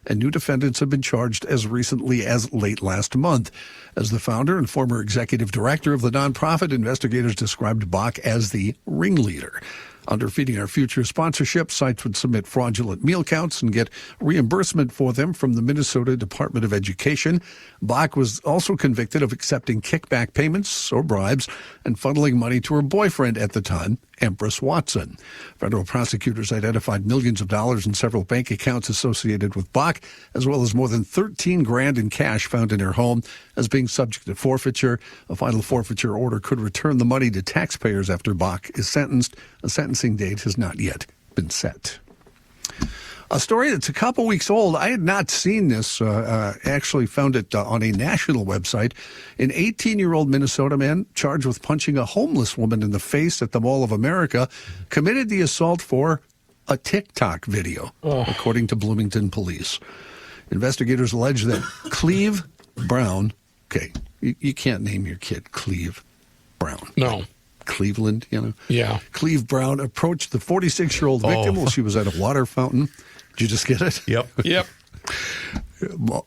and new defendants have been charged as recently as late last month. As the founder and former executive director of the nonprofit, investigators described Bach as the ringleader. Under Feeding Our Future sponsorship, sites would submit fraudulent meal counts and get reimbursement for them from the Minnesota Department of Education. Bach was also convicted of accepting kickback payments or bribes and funneling money to her boyfriend at the time, Empress Watson. Federal prosecutors identified millions of dollars in several bank accounts associated with Bach, as well as more than $13,000 in cash found in her home as being subject to forfeiture. A final forfeiture order could return the money to taxpayers after Bach is sentenced. A sentencing date has not yet been set. A story that's a couple weeks old. I had not seen this. Actually found it on a national website. An 18-year-old Minnesota man charged with punching a homeless woman in the face at the Mall of America committed the assault for a TikTok video, according to Bloomington police. Investigators allege that Cleve Brown, you can't name your kid Cleve Brown. No. Cleveland, Yeah. Cleve Brown approached the 46-year-old victim while she was at a water fountain. Did you just get it? Yep. Mall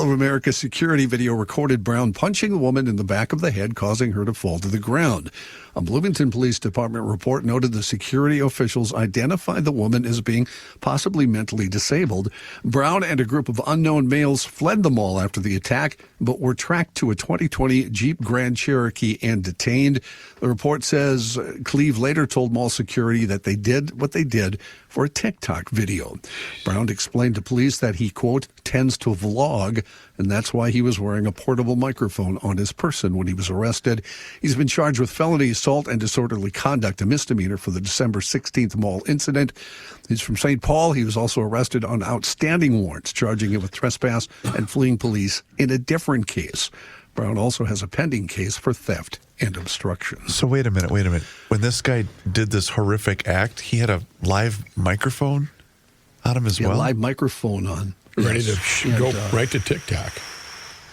of America security video recorded Brown punching the woman in the back of the head, causing her to fall to the ground. A Bloomington Police Department report noted the security officials identified the woman as being possibly mentally disabled. Brown and a group of unknown males fled the mall after the attack, but were tracked to a 2020 Jeep Grand Cherokee and detained. The report says Cleve later told mall security that they did what they did for a TikTok video. Brown explained to police that he, quote, tends to vlog, and that's why he was wearing a portable microphone on his person when he was arrested. He's been charged with felony assault and disorderly conduct, a misdemeanor, for the December 16th mall incident. He's from St. Paul. He was also arrested on outstanding warrants, charging him with trespass and fleeing police in a different case. Brown also has a pending case for theft and obstruction. So wait a minute. When this guy did this horrific act, he had a live microphone on him as well? Live microphone on. Ready Yes. to go right to TikTok.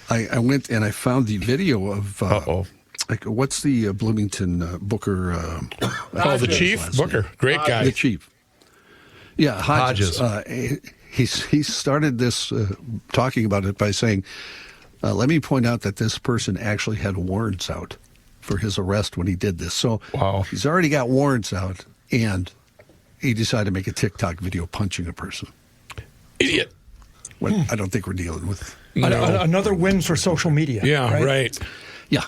I went and I found the video of, like, what's the Bloomington Booker? The chief, Booker. Great guy. The chief. Yeah, Hodges. He started this talking about it by saying, let me point out that this person actually had warrants out for his arrest when he did this. So he's already got warrants out, and he decided to make a TikTok video punching a person. Idiot. Well, I don't think we're dealing with... Another win for social media. Yeah, right. Yeah.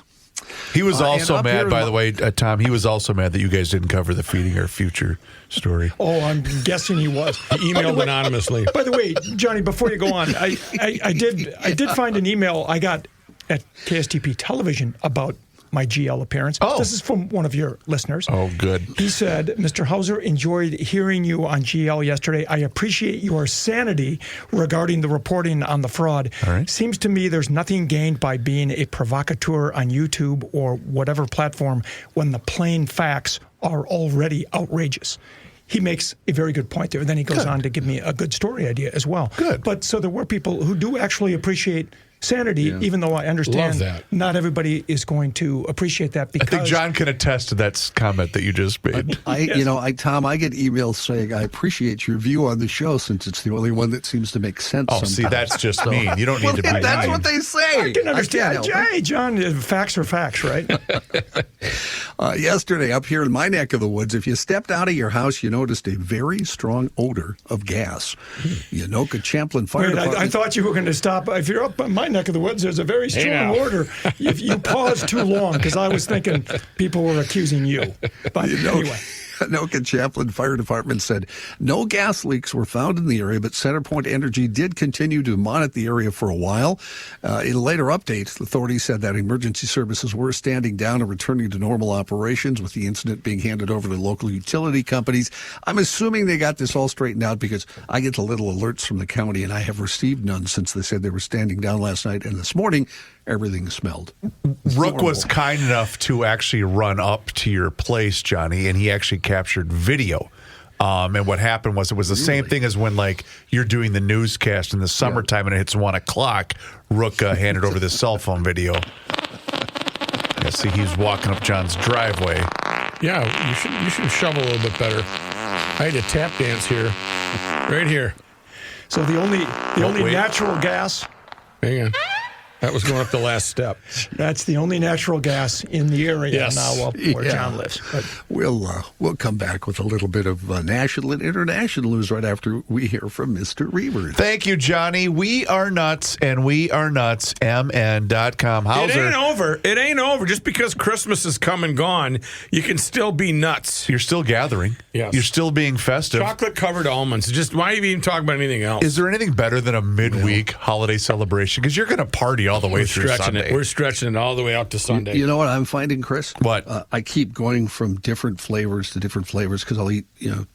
He was also mad, by in the way, Tom, he was also mad that you guys didn't cover the Feeding Our Future story. Oh, I'm guessing he was. He emailed anonymously. By the way, Johnny, before you go on, I did find an email I got at KSTP Television about my GL appearance. Oh. This is from one of your listeners. Oh, good. He said, Mr. Hauser, enjoyed hearing you on GL yesterday. I appreciate your sanity regarding the reporting on the fraud. All right. Seems to me there's nothing gained by being a provocateur on YouTube or whatever platform when the plain facts are already outrageous. He makes a very good point there. Then he goes on to give me a good story idea as well. Good. But so there were people who do actually appreciate sanity, even though I understand not everybody is going to appreciate that. Because I think John can attest to that comment that you just made. Tom, I get emails saying I appreciate your view on the show since it's the only one that seems to make sense. Oh, sometimes. see, that's just mean. You don't need to be That's mean. what they say. I can understand. I can't help it. Hey, John, facts are facts, right? Yesterday, up here in my neck of the woods, if you stepped out of your house, you noticed a very strong odor of gas. Yanoka Champlin Fire Department. I thought you were going to stop. If you're up in my neck of the woods, there's a very strong order. You paused too long because I was thinking people were accusing you. But anyway. Anoka Champlin Fire Department said no gas leaks were found in the area, but CenterPoint Energy did continue to monitor the area for a while. In a later update, the authorities said that emergency services were standing down and returning to normal operations, with the incident being handed over to local utility companies. I'm assuming they got this all straightened out because I get the little alerts from the county, and I have received none since they said they were standing down last night. And this morning, everything smelled. Rook was kind enough to actually run up to your place, Johnny, and he actually captured video. And what happened was it was the same thing as when, like, you're doing the newscast in the summertime and it hits 1 o'clock. Rook handed over this cell phone video. Yeah, see, he's walking up John's driveway. Yeah, you should shovel a little bit better. I had a tap dance here, right here. So the only natural gas. Hang on. That was going up the last step. That's the only natural gas in the area now where John lives. But We'll come back with a little bit of national and international news right after we hear from Mr. Reavers. Thank you, Johnny. We are nuts, and we are nuts. MN.com. Hauser. It ain't over. Just because Christmas is come and gone, you can still be nuts. You're still gathering. Yes. You're still being festive. Chocolate-covered almonds. Just why even talk about anything else? Is there anything better than a midweek holiday celebration? Because you're going to party all the way through Sunday. We're stretching it all the way out to Sunday. You know what I'm finding, Chris? What? I keep going from different flavors to different flavors because I'll eat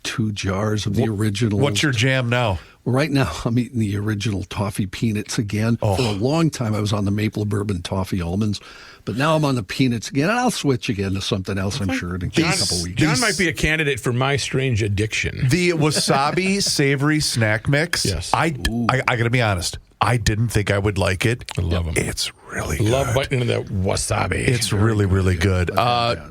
2 jars of the original. What's your jam now? Right now, I'm eating the original toffee peanuts again. Oh. For a long time, I was on the maple bourbon toffee almonds, but now I'm on the peanuts again, and I'll switch again to something else, I'm sure, in a couple weeks. John might be a candidate for my strange addiction. The wasabi savory snack mix. Yes. I got to be honest. I didn't think I would like it. I love them. It's really good. Love biting into that wasabi. It's really, really good.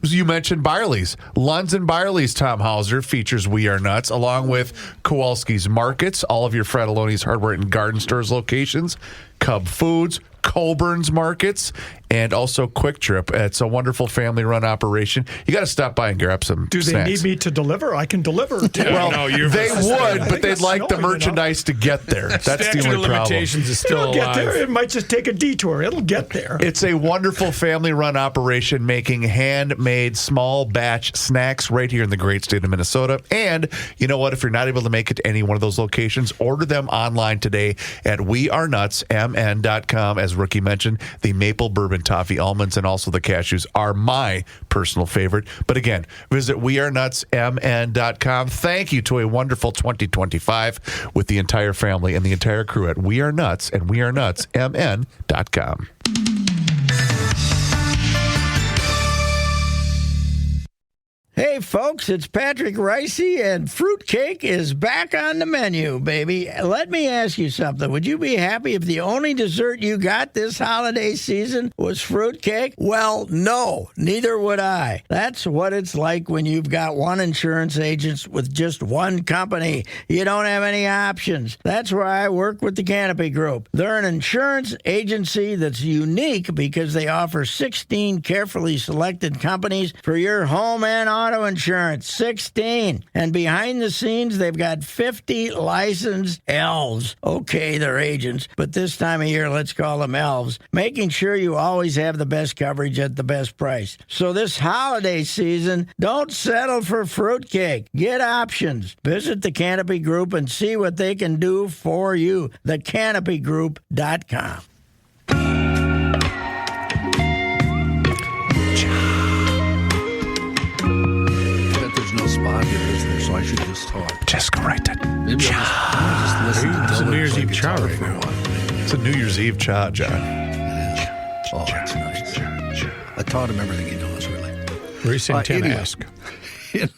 You mentioned Byerly's. Lunds and Byerly's Tom Hauser features We Are Nuts, along with Kowalski's Markets, all of your Fratelloni's Hardware and Garden Stores locations, Cub Foods, Colburn's Markets, and also Quick Trip. It's a wonderful family-run operation. You got to stop by and grab some Do they snacks. need me to deliver? I can deliver. Well, no, they would, but they'd it's like the snowing, merchandise to get there. That's the Statute only of problem. limitations is still It'll get alive. there. It might just take a detour. It'll get there. It's a wonderful family-run operation making handmade small batch snacks right here in the great state of Minnesota. And you know what? If you're not able to make it to any one of those locations, order them online today at wearenutsmn.com. As Rookie mentioned, the maple bourbon toffee almonds and also the cashews are my personal favorite. But again, visit wearenutsmn.com. Thank you to a wonderful 2025 with the entire family and the entire crew at We Are Nuts and wearenutsmn.com. Hey, folks, it's Patrick Ricey, and fruitcake is back on the menu, baby. Let me ask you something. Would you be happy if the only dessert you got this holiday season was fruitcake? Well, no, neither would I. That's what it's like when you've got one insurance agent with just one company. You don't have any options. That's why I work with the Canopy Group. They're an insurance agency that's unique because they offer 16 carefully selected companies for your home and auto insurance. 16. And behind the scenes, they've got 50 licensed elves. Okay, they're agents, but this time of year, let's call them elves, making sure you always have the best coverage at the best price. So this holiday season, don't settle for fruitcake. Get options. Visit the Canopy Group and see what they can do for you. thecanopygroup.com. Spot here, is there? So I should just talk. Just go right to Maybe I'll just listen to It's a Dylan New Year's play Eve guitar chow right for a now. while. It's a New Year's Eve cha, John. Oh, it's nice. I taught him everything he knows, really. Ray Santana Anyway. esque. In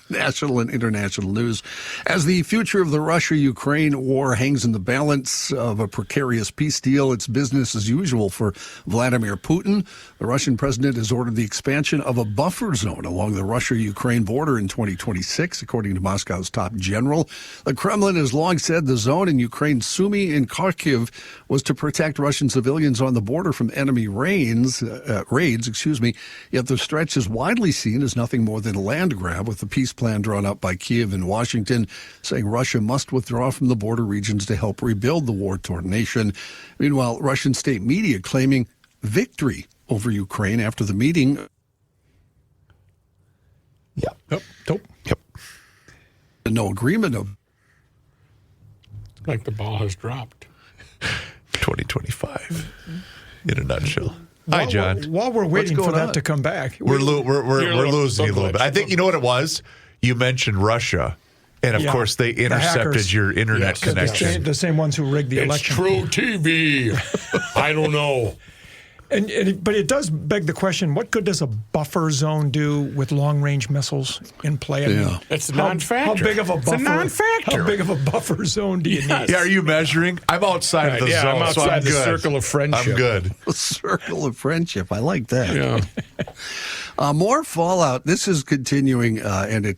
national and international news, as the future of the Russia-Ukraine war hangs in the balance of a precarious peace deal, it's business as usual for Vladimir Putin. The Russian president has ordered the expansion of a buffer zone along the Russia-Ukraine border in 2026, according to Moscow's top general. The Kremlin has long said the zone in Ukraine's Sumy and Kharkiv was to protect Russian civilians on the border from enemy raids. Yet the stretch is widely seen as nothing more than a land grab, with the peace plan drawn up by Kiev and Washington, saying Russia must withdraw from the border regions to help rebuild the war-torn nation. Meanwhile, Russian state media claiming victory over Ukraine after the meeting. Yep. Yep. No agreement of. Like the ball has dropped. 2025 in a nutshell. Hi, John. While we're waiting for going that on? to come back, We're You're a losing you a little little bit. I think you know what it was. You mentioned Russia, and of Yeah, course they intercepted hackers. your internet Yes, connection. the same ones who rigged the It's election. true TV. I don't know. But it does beg the question: what good does a buffer zone do with long-range missiles in play? I mean, Yeah. It's a how non-factor. big of a It's buffer? a non-factor. How big of a buffer zone do you need? Yeah, are you measuring? I'm outside of the Yeah, zone, I'm so outside I'm the good. circle of friendship. I'm good. A circle of friendship. I like that. Yeah. More fallout. This is continuing, and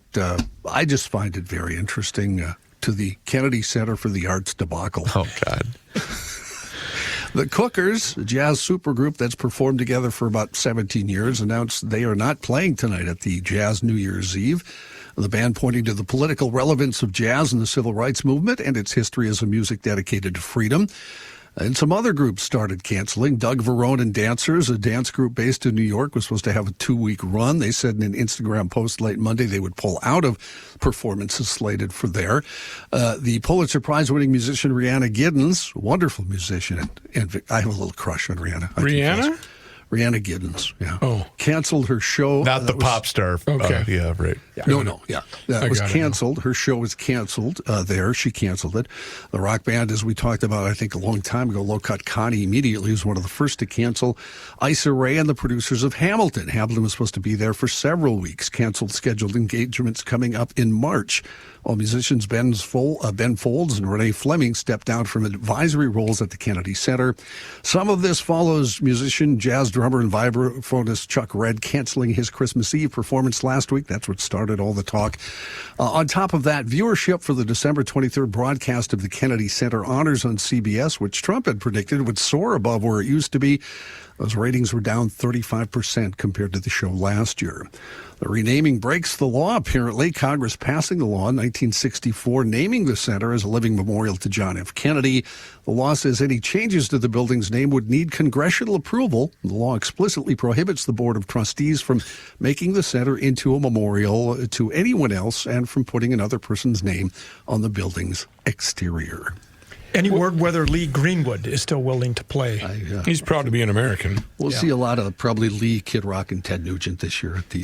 I just find it very interesting, to the Kennedy Center for the Arts debacle. Oh God. The Cookers, a jazz supergroup that's performed together for about 17 years, announced they are not playing tonight at the Jazz New Year's Eve. The band pointing to the political relevance of jazz in the civil rights movement and its history as a music dedicated to freedom. And some other groups started canceling. Doug Verone and Dancers, a dance group based in New York, was supposed to have a 2-week run. They said in an Instagram post late Monday they would pull out of performances slated for there. The Pulitzer Prize-winning musician Rihanna Giddens, wonderful musician, and I have a little crush on Rihanna. I Rihanna? confess. Rihanna Giddens, yeah. Oh. Canceled her show. Not the that was- pop star. Okay. Yeah, right. No, yeah. That was got it canceled. Her show was canceled there. She canceled it. The rock band, as we talked about, I think a long time ago, Low Cut Connie immediately was one of the first to cancel. Issa Rae and the producers of Hamilton. Hamilton was supposed to be there for several weeks. Canceled scheduled engagements coming up in March. While musicians Ben Folds and Renee Fleming stepped down from advisory roles at the Kennedy Center. Some of this follows musician, jazz drummer and vibraphonist Chuck Red canceling his Christmas Eve performance last week. That's what started all the talk. On top of that, viewership for the December 23rd broadcast of the Kennedy Center Honors on CBS, which Trump had predicted would soar above where it used to be, those ratings were down 35% compared to the show last year. The renaming breaks the law, apparently. Congress passing the law in 1964, naming the center as a living memorial to John F. Kennedy. The law says any changes to the building's name would need congressional approval. The law explicitly prohibits the Board of Trustees from making the center into a memorial to anyone else and from putting another person's name on the building's exterior. Any word whether Lee Greenwood is still willing to play? He's proud to be an American. We'll see a lot of probably Lee, Kid Rock, and Ted Nugent this year at the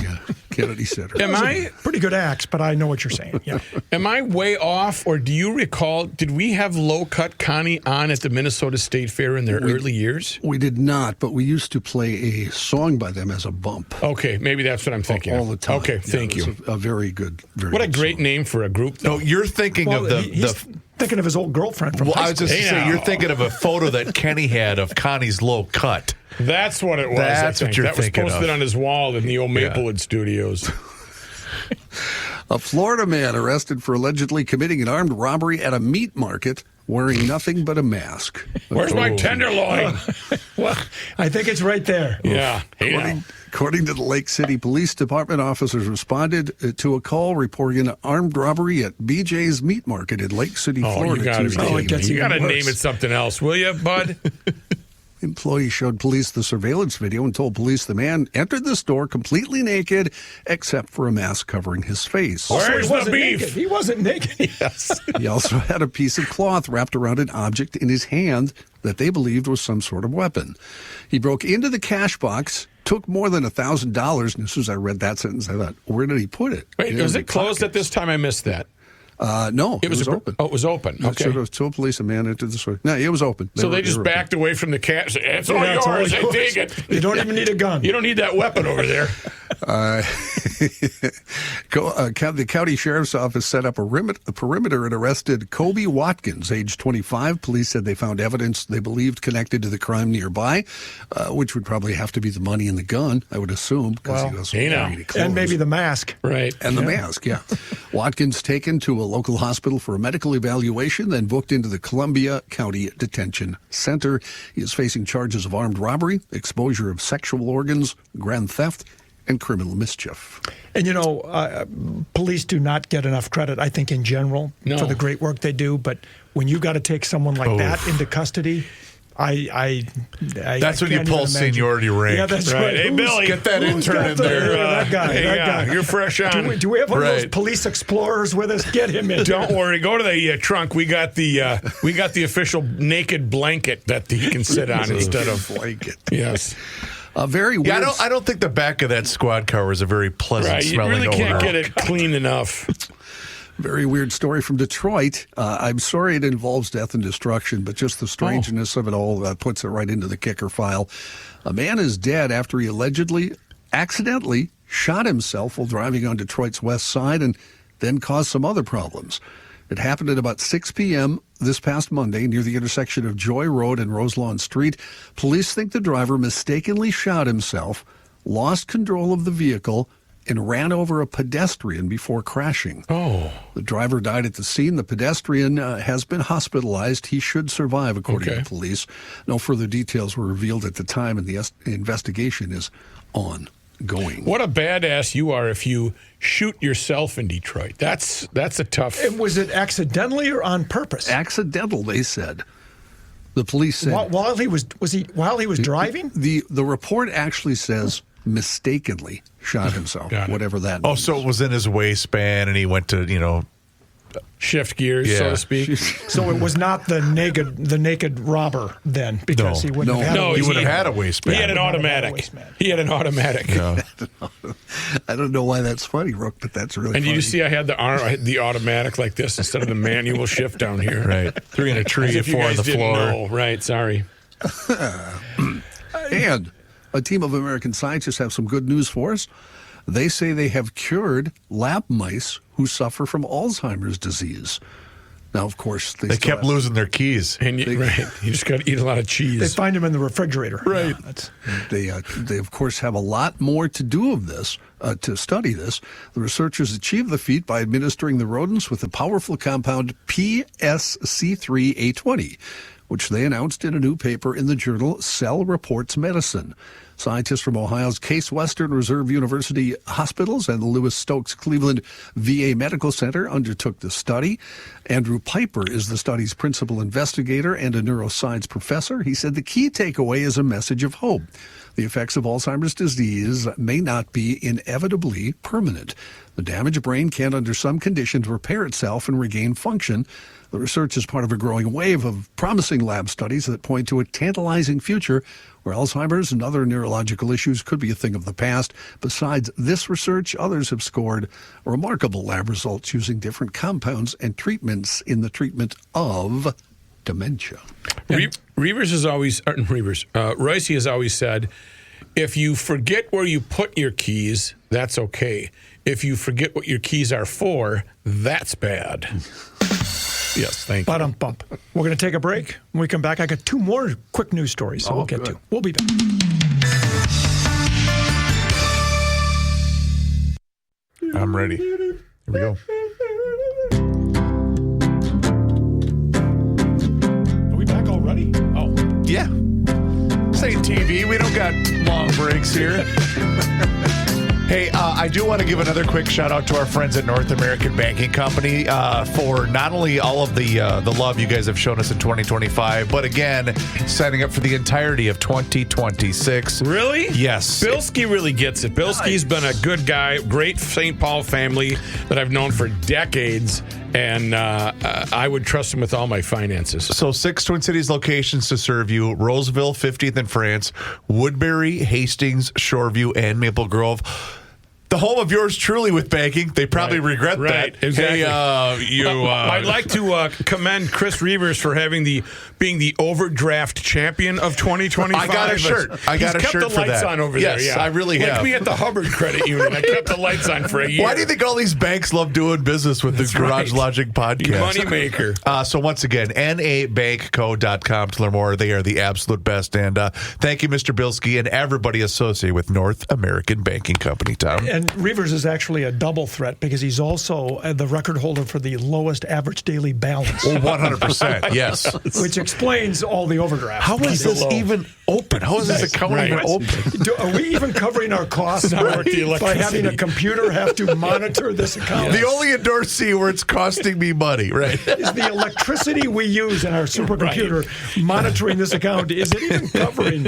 Kennedy Center. Am I pretty good acts? But I know what you're saying. Yeah. Am I way off, or do you recall? Did we have Low Cut Connie on at the Minnesota State Fair in their early years? We did not, but we used to play a song by them as a bump. Okay, maybe that's what I'm thinking. All the time. Okay, thank you. A very good. What a great name for a group. Though. No, you're thinking of he's thinking of his old girlfriend from high I was just school. to say, you're thinking of a photo that Kenny had of Connie's low cut. That's what it was. That's what you're thinking of. That was posted on his wall in the old Maplewood studios. A Florida man arrested for allegedly committing an armed robbery at a meat market wearing nothing but a mask. Where's my tenderloin? Well, I think it's right there. Yeah. According to the Lake City Police Department, officers responded to a call reporting an armed robbery at BJ's Meat Market in Lake City, Florida. You got to name it something else, will you, bud? Employee showed police the surveillance video and told police the man entered the store completely naked, except for a mask covering his face. Where's the beef? Naked. He wasn't naked. Yes. He also had a piece of cloth wrapped around an object in his hand that they believed was some sort of weapon. He broke into the cash box, took more than $1,000, and as soon as I read that sentence, I thought, where did he put it? Wait, was it closed at this time? I missed that. No, it was open. Oh, it was open. Okay. So told police a man entered the store. No, it was open. They just backed away from the cash. It's all yours. They take it. You don't even need a gun. You don't need that weapon over there. The county sheriff's office set up a perimeter and arrested Kobe Watkins, age 25. Police said they found evidence they believed connected to the crime nearby, which would probably have to be the money and the gun, I would assume. Because he was and maybe the mask. Right. And the mask, yeah. Watkins taken to a local hospital for a medical evaluation, then booked into the Columbia County Detention Center. He is facing charges of armed robbery, exposure of sexual organs, grand theft, and criminal mischief. And, police do not get enough credit, I think, in general, for the great work they do. But when you got to take someone like that into custody, that's when you pull seniority rank. Yeah, that's right. Hey, Billy, get that intern in there. That guy. You're fresh on. Do we have one of those police explorers with us? Get him in. Don't worry. Go to the trunk. We got the official naked blanket that he can sit on instead of blanket. Yes. Very weird. Yeah, I don't think the back of that squad car was a very pleasant smelling odor. You really can't get it clean enough. Very weird story from Detroit. I'm sorry it involves death and destruction, but just the strangeness of it all puts it right into the kicker file. A man is dead after he allegedly accidentally shot himself while driving on Detroit's west side and then caused some other problems. It happened at about 6 p.m. this past Monday near the intersection of Joy Road and Roselawn Street. Police think the driver mistakenly shot himself, lost control of the vehicle, and ran over a pedestrian before crashing. Oh. The driver died at the scene. The pedestrian has been hospitalized. He should survive, according to police. No further details were revealed at the time, and the investigation is ongoing. What a badass you are if you shoot yourself in Detroit. That's a tough... Was it accidentally or on purpose? Accidental, they said. The police said... While he was driving? The report actually says... mistakenly shot himself, whatever that means. Oh, so it was in his waistband and he went to, shift gears, so to speak. So it was not the naked robber then, because he wouldn't have had he would have had a waistband. He had an automatic. No. I don't know why that's funny, Rook, but that's really funny. And you see I had the automatic like this instead of the manual shift down here. Right. 3 in a tree, 4 on the floor. Know. Right, sorry. And a team of American scientists have some good news for us. They say they have cured lab mice who suffer from Alzheimer's disease. Now, of course, they kept losing their keys. And you just got to eat a lot of cheese. They find them in the refrigerator. Right. They, of course, have a lot more to do of this, to study this. The researchers achieved the feat by administering the rodents with the powerful compound PSC3A20, which they announced in a new paper in the journal Cell Reports Medicine. Scientists from Ohio's Case Western Reserve University Hospitals and the Lewis Stokes Cleveland VA Medical Center undertook the study. Andrew Piper is the study's principal investigator and a neuroscience professor. He said the key takeaway is a message of hope. The effects of Alzheimer's disease may not be inevitably permanent. The damaged brain can, under some conditions, repair itself and regain function. The research is part of a growing wave of promising lab studies that point to a tantalizing future where Alzheimer's and other neurological issues could be a thing of the past. Besides this research, others have scored remarkable lab results using different compounds and treatments in the treatment of dementia. Rice has always said, if you forget where you put your keys, that's okay. If you forget what your keys are for, that's bad. Yes, thank you. Bump. We're going to take a break. When we come back, I got 2 more quick news stories, so we'll get to. We'll be back. I'm ready. Here we go. Are we back already? Oh. Yeah. This ain't TV. We don't got long breaks here. Hey, I do want to give another quick shout out to our friends at North American Banking Company for not only all of the love you guys have shown us in 2025, but again, signing up for the entirety of 2026. Really? Yes. Bilski really gets it. Bilski's been a good guy, great St. Paul family that I've known for decades. And I would trust him with all my finances. So 6 Twin Cities locations to serve you: Roseville, 50th in France, Woodbury, Hastings, Shoreview, and Maple Grove. The home of yours truly with banking. They probably regret that. Exactly. Hey, I'd like to commend Chris Reavers for being the overdraft champion of 2025. I got a shirt. I got a shirt for that. He's kept the lights on over there. Yes, I really have. Like me at the Hubbard Credit Union. I kept the lights on for a year. Why do you think all these banks love doing business with the Garage Logic podcast? Money maker. So once again, nabankco.com to learn more. They are the absolute best. And thank you, Mr. Bilski, and everybody associated with North American Banking Company, Tom. And Reavers is actually a double threat because he's also the record holder for the lowest average daily balance. Well, 100%, yes. Which explains all the overdrafts. How is this even open? How is this account even open? Are we even covering our costs by having a computer have to monitor this account? The only endorsee where it's costing me money, right? Is the electricity we use in our supercomputer monitoring this account, is it even covering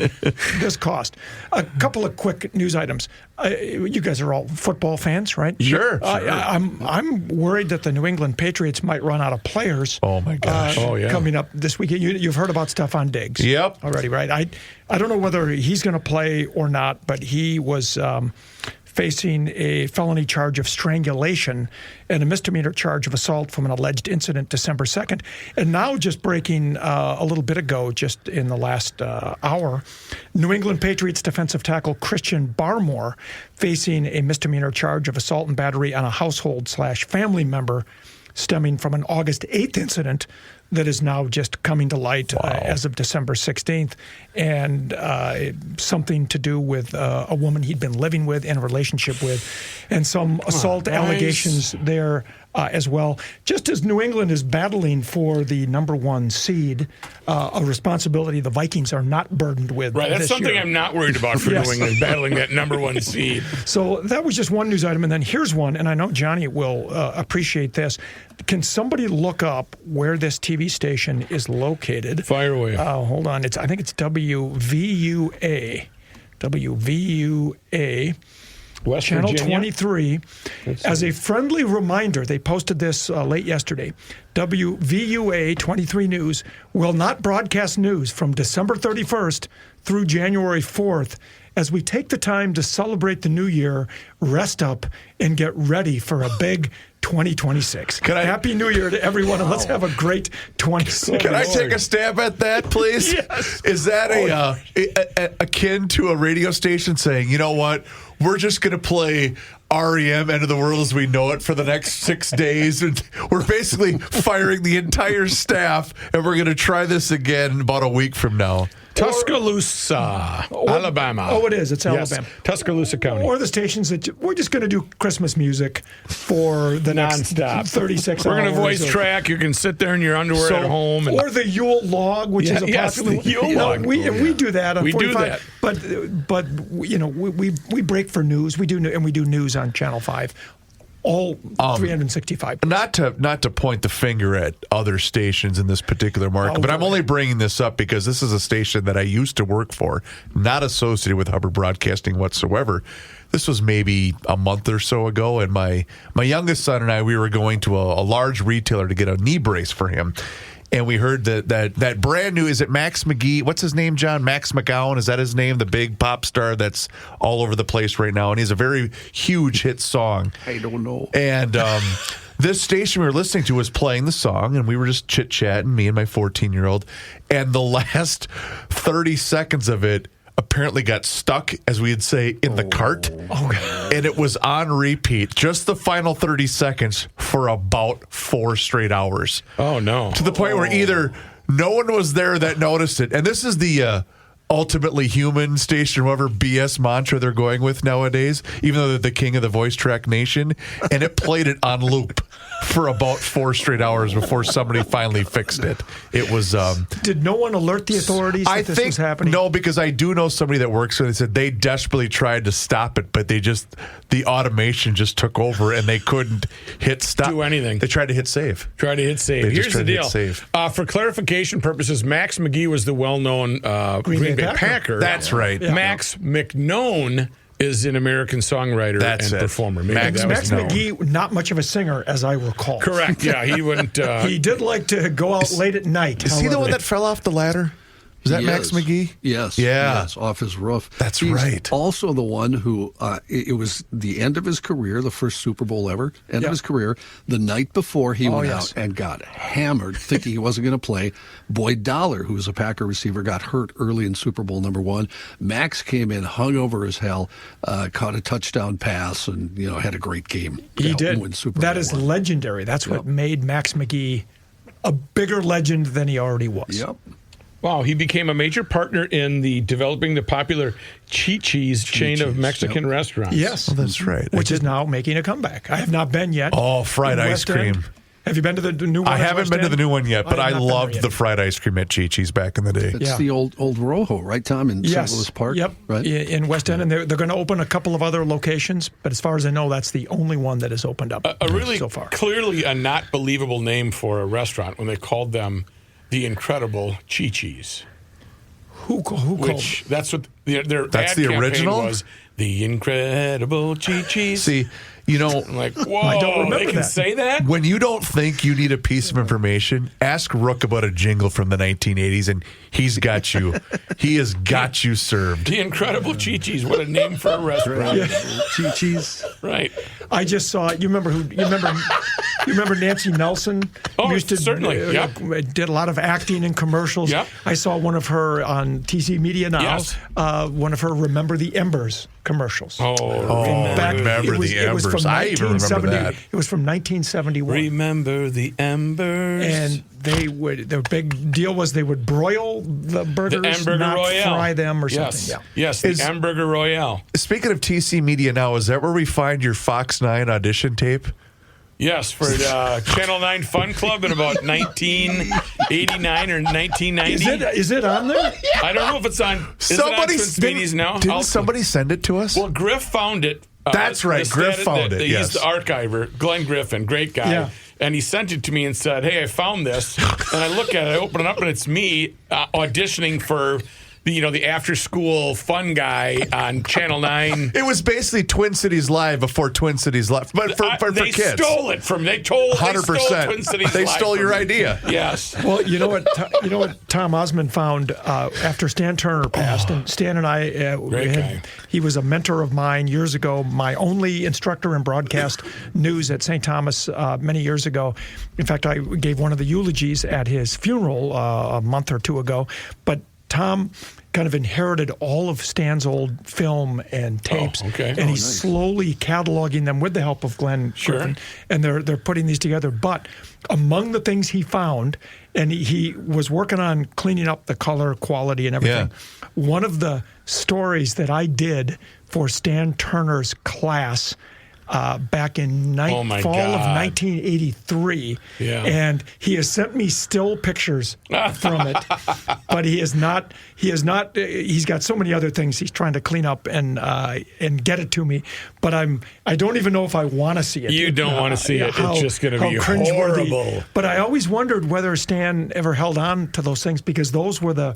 this cost? A couple of quick news items. You guys are all football fans, right? Sure. I'm worried that the New England Patriots might run out of players. Oh my gosh! Coming up this weekend. You've heard about Stephon Diggs. Yep. Already, right? I don't know whether he's going to play or not, but he was facing a felony charge of strangulation and a misdemeanor charge of assault from an alleged incident December 2nd. And now, just breaking a little bit ago, just in the last hour, New England Patriots defensive tackle Christian Barmore facing a misdemeanor charge of assault and battery on a household/family member stemming from an August 8th incident that is now just coming to light as of December 16th, and something to do with a woman he'd been living with, in a relationship with, and some assault allegations there as well. Just as New England is battling for the number 1 seed, a responsibility the Vikings are not burdened with. Right, that's this something year. I'm not worried about for New England, battling that number 1 seed. So that was just one news item, and then here's one, and I know Johnny will appreciate this. Can somebody look up where this TV station is located? Fire away. Hold on. I think it's WVUA. WVUA. West Channel Virginia? 23. As a friendly reminder, they posted this late yesterday. WVUA 23 News will not broadcast news from December 31st through January 4th. As we take the time to celebrate the new year, rest up, and get ready for a big 2026. Happy New Year to everyone, and let's have a great 2026. Can I take a stab at that, please? Yes. Is that akin to a radio station saying, you know what, we're just going to play REM End of the World as we know it for the next 6 days. And we're basically firing the entire staff, and we're going to try this again about a week from now. Tuscaloosa, Alabama. Oh, it is. It's Yes, Alabama. Tuscaloosa County. Or the stations that we're just going to do Christmas music for the next Nonstop. 36 We're hours. going to voice or- track. You can sit there in your underwear at home. And or the Yule log, which is a yes, popular the Yule log. We do that on We do 45. But we break for news. We do news on Channel 5. All 365. Not to point the finger at other stations in this particular market, but I'm only bringing this up because this is a station that I used to work for, not associated with Hubbard Broadcasting whatsoever. This was maybe a month or so ago, and my youngest son and I, we were going to a large retailer to get a knee brace for him. And we heard that brand new, is it Max McGee? What's his name, John? Max McGowan? Is that his name? The big pop star that's all over the place right now. And he has a very huge hit song. I don't know. And this station we were listening to was playing the song, and we were just chit-chatting, me and my 14-year-old. And the last 30 seconds of it apparently got stuck, as we'd say, in the cart. And it was on repeat, just the final 30 seconds for about 4 straight hours. Oh, no. To the point where either no one was there that noticed it, and this is the ultimately human station, whatever BS mantra they're going with nowadays, even though they're the king of the voice track nation, and it played it on loop for about 4 straight hours before somebody finally fixed it. It was... Did no one alert the authorities that this was happening? No, because I do know somebody that works there. They said they desperately tried to stop it, but the automation just took over, and they couldn't hit stop. Do anything. They tried to hit save. Here's the deal. For clarification purposes, Max McGee was the well-known Green Bay Packer. That's right. Yeah. Max McKnone is an American songwriter and performer. Max McGee, not much of a singer, as I recall. Correct. Yeah, he wouldn't. He did like to go out late at night. Is he the one that fell off the ladder? Is that Max McGee? Yes. Yeah. Yes, off his roof. That's He's right. Also the one who, it was the end of his career, the first Super Bowl ever, end of his career. The night before he went out and got hammered, thinking he wasn't going to play. Boyd Dollar, who was a Packer receiver, got hurt early in Super Bowl #1. Max came in, hung over as hell, caught a touchdown pass, and had a great game. He did. Win Super that Bowl is I. legendary. That's what made Max McGee a bigger legend than he already was. Yep. Wow, he became a major partner in developing the popular Chi-Chi's chain of Mexican restaurants. Yes. That's right. Which is now making a comeback. I have not been yet. Oh, fried In ice West End. cream. Have you been to the new one? I haven't been to the new one yet, but I have not been loved there the yet. fried ice cream at Chi-Chi's back in the day. It's the old Rojo, right, Tom, in St. Louis Park? Yep. Right? In West End, and they're going to open a couple of other locations, but as far as I know, that's the only one that has opened up A really so far. clearly a not believable name for a restaurant when they called them the Incredible Chi-Chi's. Who called? That's what their That's ad the campaign original? was. The Incredible Chi-Chi's. See, I'm like, whoa, I don't remember they can that. say that? when you don't think you need a piece of information, ask Rook about a jingle from the 1980s, and he's got you. He has got you served. The Incredible Chi-Chi's. What a name for a restaurant. Chi-Chi's. Right. I just saw it. You remember Nancy Nelson? Oh, certainly. Did a lot of acting in commercials. Yep. I saw one of her on TC Media Now. Yes. One of her Remember the Embers commercials. Remember the Embers. I even remember that. It was from 1971. Remember the Embers. And their big deal was they would broil the burgers, The Hamburger not Royale. fry them or Yes. something. Yes, the Hamburger Royale. Speaking of TC Media Now, is that where we find your Fox 9 audition tape? Yes, for Channel 9 Fun Club in about 1989 or 1990. Is it on there? I don't know if it's on. Is it on Twin Speedies now? Didn't somebody send it to us? Well, Griff found it. That's right. Griff found it. He's the archiver, Glenn Griffin, great guy. Yeah. And he sent it to me and said, "Hey, I found this." And I look at it, I open it up, and it's me auditioning for the after-school fun guy on Channel 9. It was basically Twin Cities Live before Twin Cities Live, but for they kids. Stole it from. They stole 100%. Twin Cities They Live stole from your me. idea. Yes. Well, you know what Tom Osmond found after Stan Turner passed, and Stan and I, he was a mentor of mine years ago, my only instructor in broadcast news at St. Thomas many years ago. In fact, I gave one of the eulogies at his funeral a month or two ago, but Tom kind of inherited all of Stan's old film and tapes, and he's slowly cataloging them with the help of Glenn Griffin, and they're putting these together. But among the things he found, and he was working on cleaning up the color quality and everything, one of the stories that I did for Stan Turner's class back in fall of 1983, and he has sent me still pictures from it, but he's got so many other things he's trying to clean up and get it to me, but I don't even know if I want to see it. You don't want to see it. It's just going to be horrible. But I always wondered whether Stan ever held on to those things, because those were the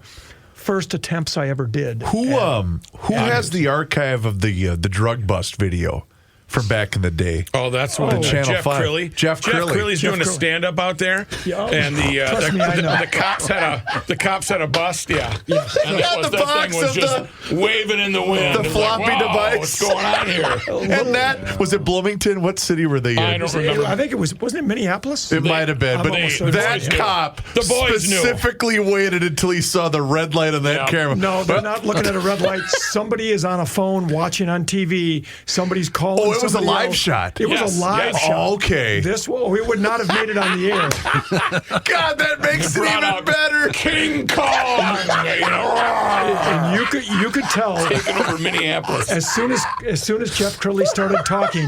first attempts I ever did. Who has the archive of the drug bust video from back in the day? Oh, that's what Channel Jeff 5. Crilly. Jeff Crilly's doing a stand-up out there, and the cops had a bust. Yeah, yes. And that thing was just waving in the wind. The floppy device. What's going on here? And that was it. Bloomington. What city were they in? I don't remember. I think wasn't it Minneapolis? It might have been, but that cop specifically waited until he saw the red light on that camera. No, they're not looking at a red light. Somebody is on a phone watching on TV. Somebody's calling. Oh, it was a live shot. It was a live shot. Oh, okay. We would not have made it on the air. God, that makes it even better. King Kong. And you could tell taking over Minneapolis. As soon as Jeff Crilly started talking,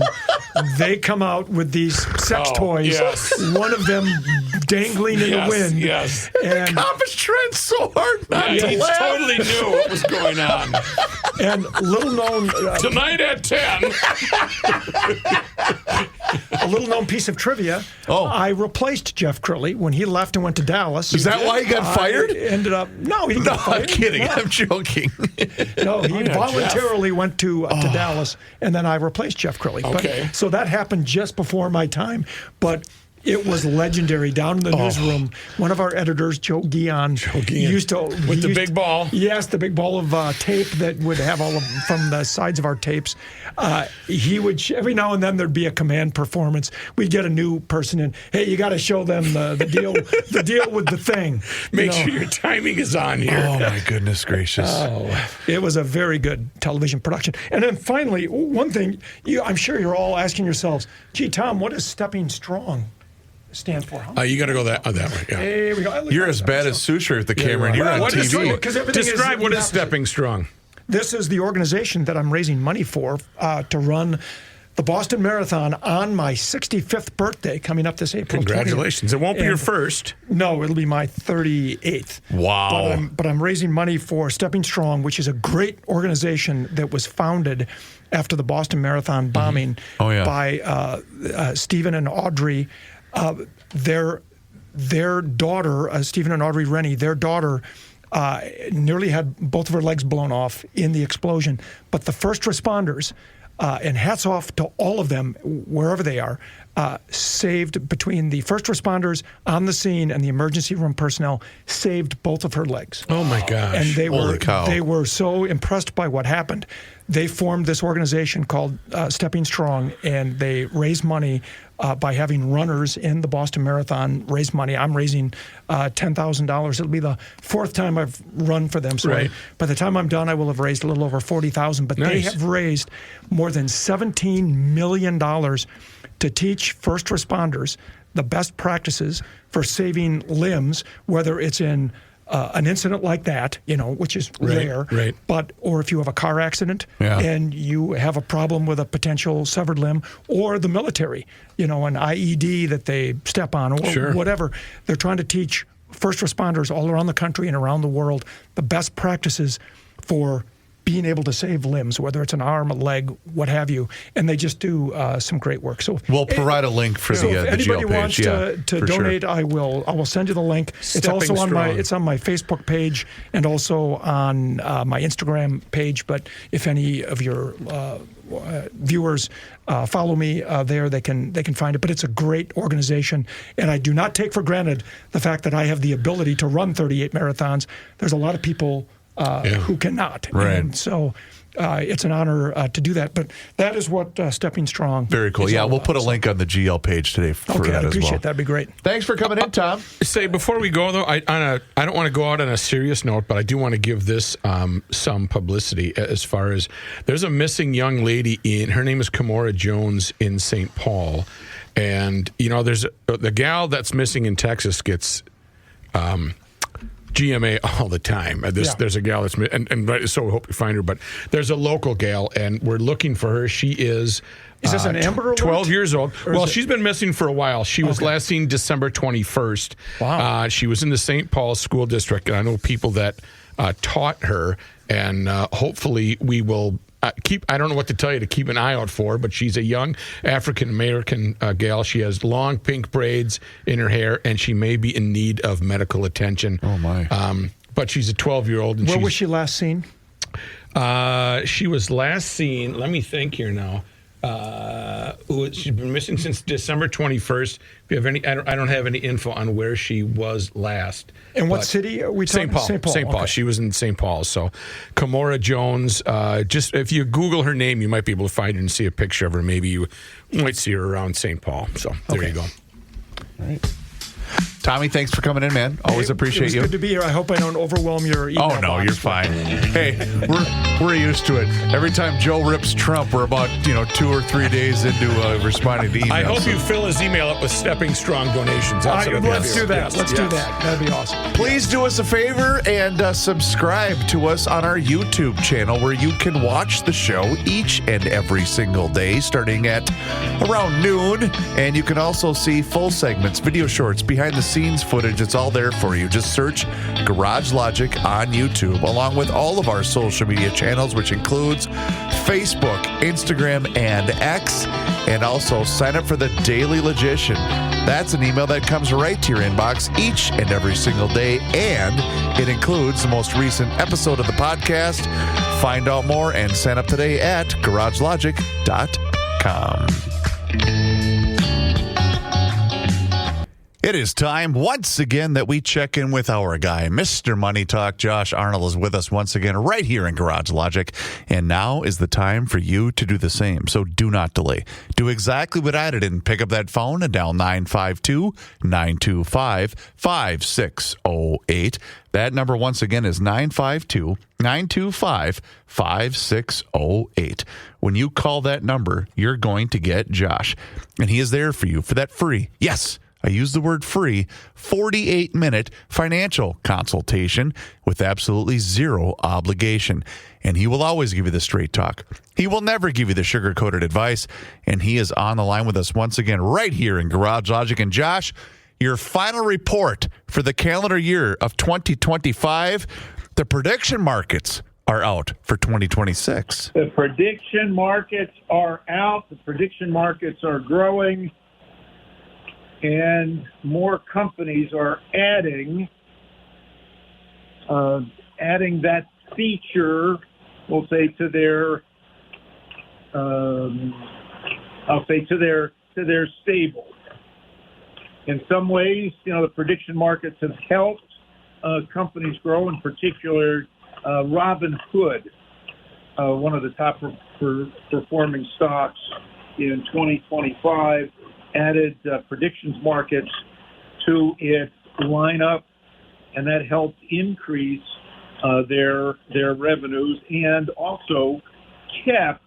they come out with these sex toys. Yes. One of them dangling in the wind. Yes. And the cop is trying so hard not to he laugh. totally knew what was going on. And little known tonight at 10. A little known piece of trivia. I replaced Jeff Crilly when he left and went to Dallas. Is that why he got fired? Ended up no, he didn't get fired. I'm kidding. No. I'm joking. No, he voluntarily went to Dallas, and then I replaced Jeff Crilly. Okay. So that happened just before my time, but it was legendary. Down in the newsroom, one of our editors, Joe Guion, used to with the big ball. Yes, the big ball of tape that would have all of from the sides of our tapes. He would every now and then there'd be a command performance. We'd get a new person in. Hey, you got to show them the deal, the deal with the thing. Make sure your timing is on here. Oh my goodness gracious! It was a very good television production. And then finally, one thing I'm sure you're all asking yourselves, "Gee, Tom, what is Stepping Strong stand for?" Huh? You got to go that way. Yeah. Here we go. You're as bad as Susher at the camera, and you're on TV. Describe what is Stepping Strong. This is the organization that I'm raising money for to run the Boston Marathon on my 65th birthday coming up this April. Congratulations. 20th. It won't be your first. No, it'll be my 38th. Wow. But I'm raising money for Stepping Strong, which is a great organization that was founded after the Boston Marathon bombing by Stephen and Audrey. Their daughter, Stephen and Audrey Rennie, their daughter nearly had both of her legs blown off in the explosion. But the first responders, and hats off to all of them, wherever they are, saved between the first responders on the scene and the emergency room personnel, saved both of her legs. Oh my gosh! And Holy cow. they were so impressed by what happened. They formed this organization called Stepping Strong, and they raise money by having runners in the Boston Marathon raise money. I'm raising $10,000. It'll be the fourth time I've run for them. So by the time I'm done, I will have raised a little over $40,000. But they have raised more than $17 million to teach first responders the best practices for saving limbs, whether it's in an incident like that, which is rare, but or if you have a car accident and you have a problem with a potential severed limb, or the military, an IED that they step on, or whatever. They're trying to teach first responders all around the country and around the world the best practices for being able to save limbs, whether it's an arm, a leg, what have you, and they just do some great work. So we'll provide a link for the if anybody GL page. wants to donate, I will send you the link. It's also on my Facebook page and also on my Instagram page. But if any of your viewers follow me there, they can find it. But it's a great organization, and I do not take for granted the fact that I have the ability to run 38 marathons. There's a lot of people who cannot. Right. And so it's an honor to do that. But that is what Stepping Strong. Very cool. is Yeah, all we'll about. put a link on the GL page today for Okay, that I as appreciate well. that. That'd be great. Thanks for coming in, Tom. Say before we go though, I don't want to go out on a serious note, but I do want to give this some publicity as far as there's a missing young lady her name is Kamora Jones in St. Paul, and there's the gal that's missing in Texas gets GMA all the time. There's a gal that's and so we hope we find her, but there's a local gal and we're looking for her. She is. Is this an Amber Alert? 12 years old. Well, it- she's been missing for a while. She was last seen December 21st. Wow. She was in the St. Paul School District, and I know people that taught her, and hopefully we will I don't know what to tell you to keep an eye out for, but she's a young African-American gal. She has long pink braids in her hair, and she may be in need of medical attention. Oh, my. But she's a 12-year-old. And Where was she last seen? She was last seen, let me think here now. She's been missing since December 21st. If you have any, I don't have any info on where she was last. In what city are we talking? St. Paul. St. Paul. Okay. She was in St. Paul. So, Kamora Jones. Just if you Google her name, you might be able to find her and see a picture of her. Maybe you might see her around St. Paul. So there you go. All right. Tommy, thanks for coming in, man. Always appreciate It was you. good to be here. I hope I don't overwhelm your email Oh, no, box. you're fine. Hey, we're used to it. Every time Joe rips Trump, we're about 2 or 3 days into responding to emails. I hope you fill his email up with Stepping Strong donations. That's what Let's do that. Yes, Let's do that. That'd be awesome. Please do us a favor and subscribe to us on our YouTube channel where you can watch the show each and every single day starting at around noon. And you can also see full segments, video shorts, behind the scenes footage. It's all there for you. Just search Garage Logic on YouTube along with all of our social media channels, which includes Facebook, Instagram, and X. And also sign up for the Daily Logician. That's an email that comes right to your inbox each and every single day, and it includes the most recent episode of the podcast. Find out more and sign up today at garagelogic.com. It is time once again that we check in with our guy, Mr. Money Talk. Josh Arnold is with us once again right here in Garage Logic. And now is the time for you to do the same. So do not delay. Do exactly what I did and pick up that phone and dial 952-925-5608. That number once again is 952-925-5608. When you call that number, you're going to get Josh. And he is there for you for that free, yes, I use the word free, 48-minute financial consultation with absolutely zero obligation. And he will always give you the straight talk. He will never give you the sugar-coated advice. And he is on the line with us once again right here in Garage Logic. And Josh, your final report for the calendar year of 2025, the prediction markets are out for 2026. The prediction markets are out. The prediction markets are growing. And more companies are adding that feature, we'll say, to their, to their stable. In some ways, the prediction markets have helped companies grow. In particular, Robinhood, one of the top performing stocks in 2025. Added predictions markets to its lineup, and that helped increase their revenues and also kept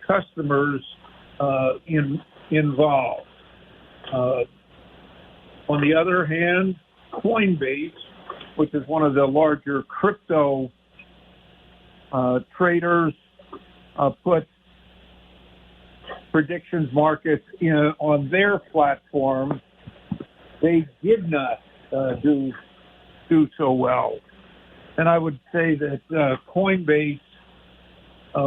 customers involved. On the other hand, Coinbase, which is one of the larger crypto traders, put predictions markets on their platform. They did not do so well. And I would say that Coinbase,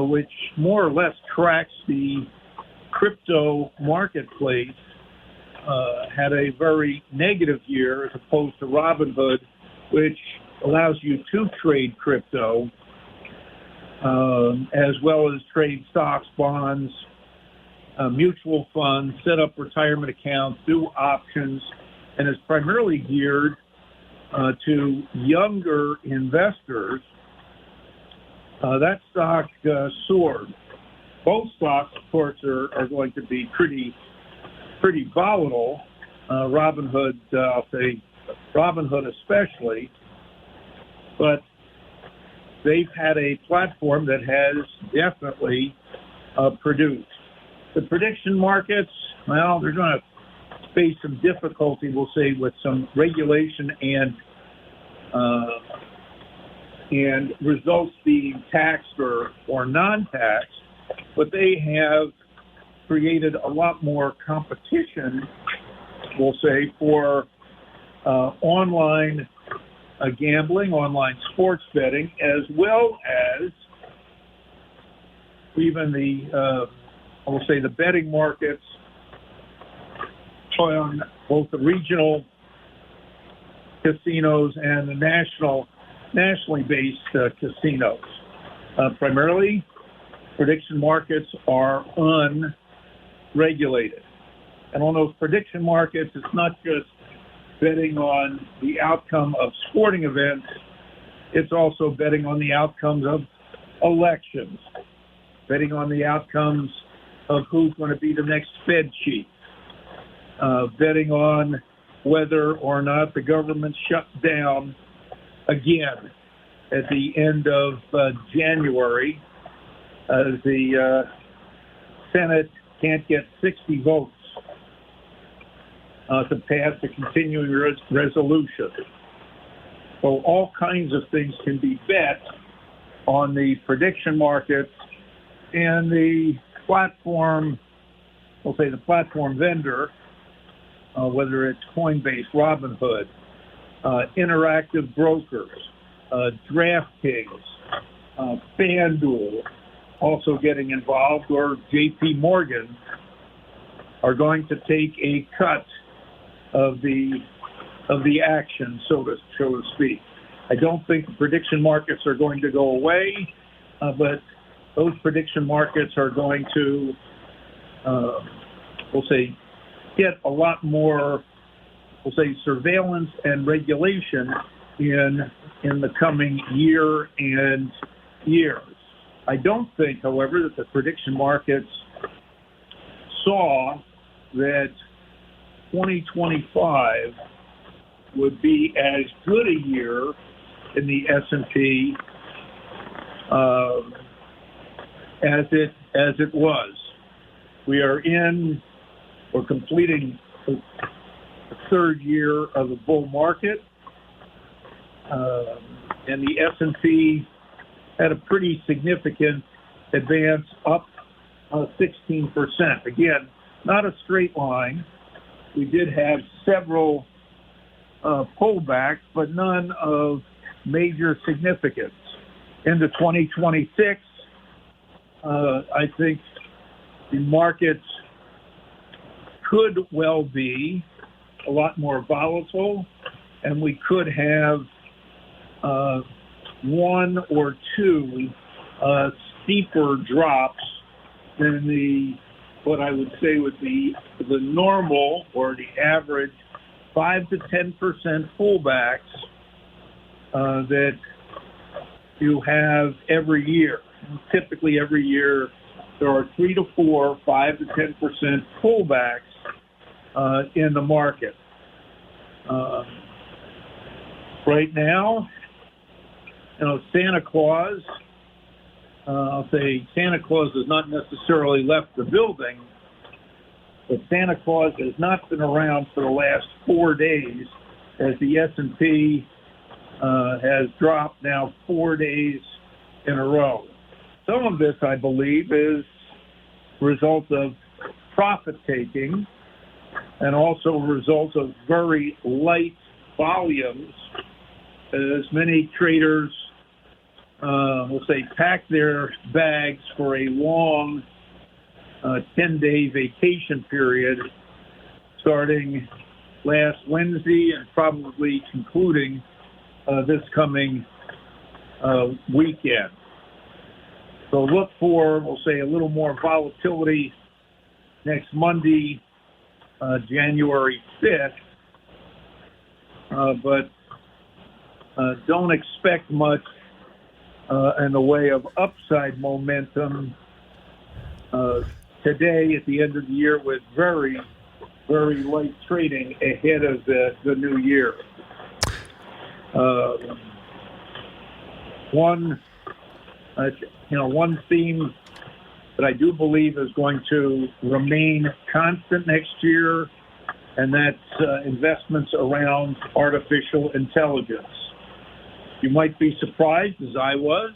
which more or less tracks the crypto marketplace, had a very negative year as opposed to Robinhood, which allows you to trade crypto as well as trade stocks, bonds, mutual funds, set up retirement accounts, do options, and is primarily geared to younger investors That stock soared. Both stocks, of course, are going to be pretty volatile. Robinhood, I'll say Robinhood especially, but they've had a platform that has definitely produced. The prediction markets, well, they're going to face some difficulty, we'll say, with some regulation and results being taxed or non-taxed, but they have created a lot more competition, we'll say, for online gambling, online sports betting, as well as even I will say the betting markets on both the regional casinos and the nationally based casinos. Primarily, prediction markets are unregulated. And on those prediction markets, it's not just betting on the outcome of sporting events, it's also betting on the outcomes of elections, betting on the outcomes of who's going to be the next Fed chief, betting on whether or not the government shuts down again at the end of January, as the Senate can't get 60 votes to pass the continuing resolution. So all kinds of things can be bet on the prediction markets, and the platform, we'll say the platform vendor, whether it's Coinbase, Robinhood, Interactive Brokers, DraftKings, FanDuel, also getting involved, or J.P. Morgan, are going to take a cut of the action, so to speak. I don't think the prediction markets are going to go away, but those prediction markets are going to, we'll say, get a lot more, we'll say, surveillance and regulation in the coming year and years. I don't think, however, that the prediction markets saw that 2025 would be as good a year in the S&P as it was. We're completing the third year of the bull market, and the S&P had a pretty significant advance, up 16%. Again, not a straight line. We did have several pullbacks, but none of major significance. Into 2026, I think the markets could well be a lot more volatile, and we could have one or two steeper drops than what I would say would be the normal or the average 5 to 10% pullbacks that you have every year. Typically, every year there are 3 to 4, 5 to 10% pullbacks in the market. Right now, Santa Claus. I'll say Santa Claus has not necessarily left the building, but Santa Claus has not been around for the last 4 days, as the S&P has dropped now 4 days in a row. Some of this, I believe, is a result of profit taking and also a result of very light volumes, as many traders we'll say pack their bags for a long 10-day vacation period starting last Wednesday and probably concluding this coming weekend. So look for, we'll say, a little more volatility next Monday, January 5th, but don't expect much in the way of upside momentum today at the end of the year with very, very light trading ahead of the new year. One theme that I do believe is going to remain constant next year, and that's investments around artificial intelligence. You might be surprised, as I was.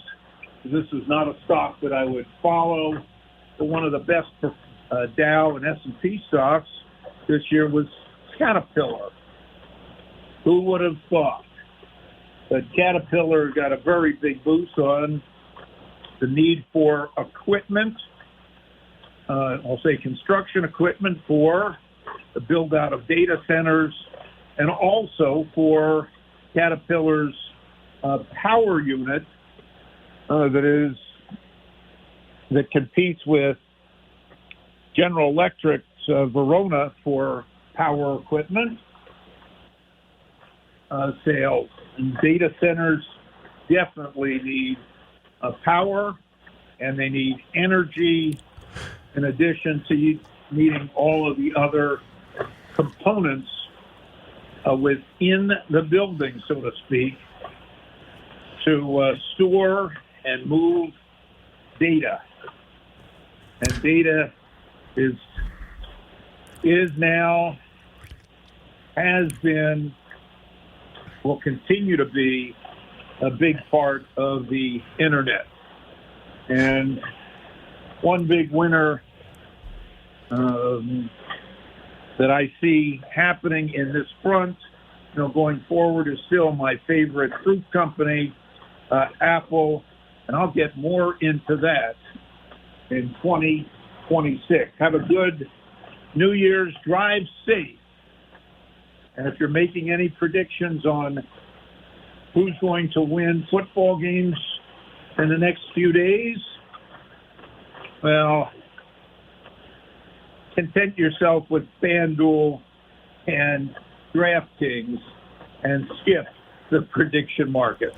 This is not a stock that I would follow, but one of the best Dow and S&P stocks this year was Caterpillar. Who would have thought that Caterpillar got a very big boost on the need for equipment, I'll say construction equipment for the build-out of data centers, and also for Caterpillar's power unit that competes with General Electric's Verona for power equipment sales. And data centers definitely need power, and they need energy in addition to needing all of the other components within the building, so to speak, to store and move data. And data is now, has been, will continue to be a big part of the internet. And one big winner that I see happening in this front, going forward, is still my favorite fruit company, Apple, and I'll get more into that in 2026. Have a good New Year's. Drive safe. And if you're making any predictions on who's going to win football games in the next few days, well, content yourself with FanDuel and DraftKings and skip the prediction markets.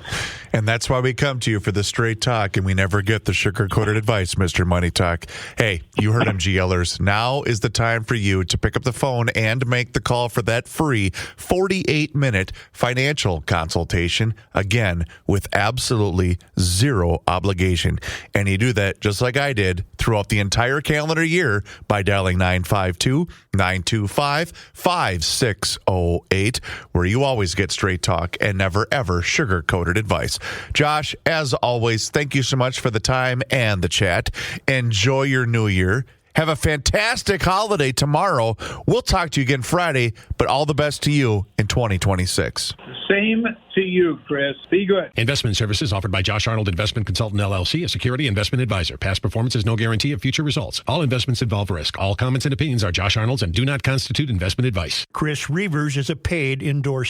And that's why we come to you for the straight talk, and we never get the sugar-coated advice, Mr. Money Talk. Hey, you heard him, GLers. Now is the time for you to pick up the phone and make the call for that free 48-minute financial consultation, again, with absolutely zero obligation. And you do that just like I did throughout the entire calendar year by dialing 952-925-5608, where you always get straight talk and never, ever sugar-coated advice. Josh, as always, thank you so much for the time and the chat. Enjoy your new year. Have a fantastic holiday tomorrow. We'll talk to you again Friday, but all the best to you in 2026. Same to you, Chris. Be good. Investment services offered by Josh Arnold Investment Consultant, LLC, a security investment advisor. Past performance is no guarantee of future results. All investments involve risk. All comments and opinions are Josh Arnold's and do not constitute investment advice. Chris Reavers is a paid endorsement.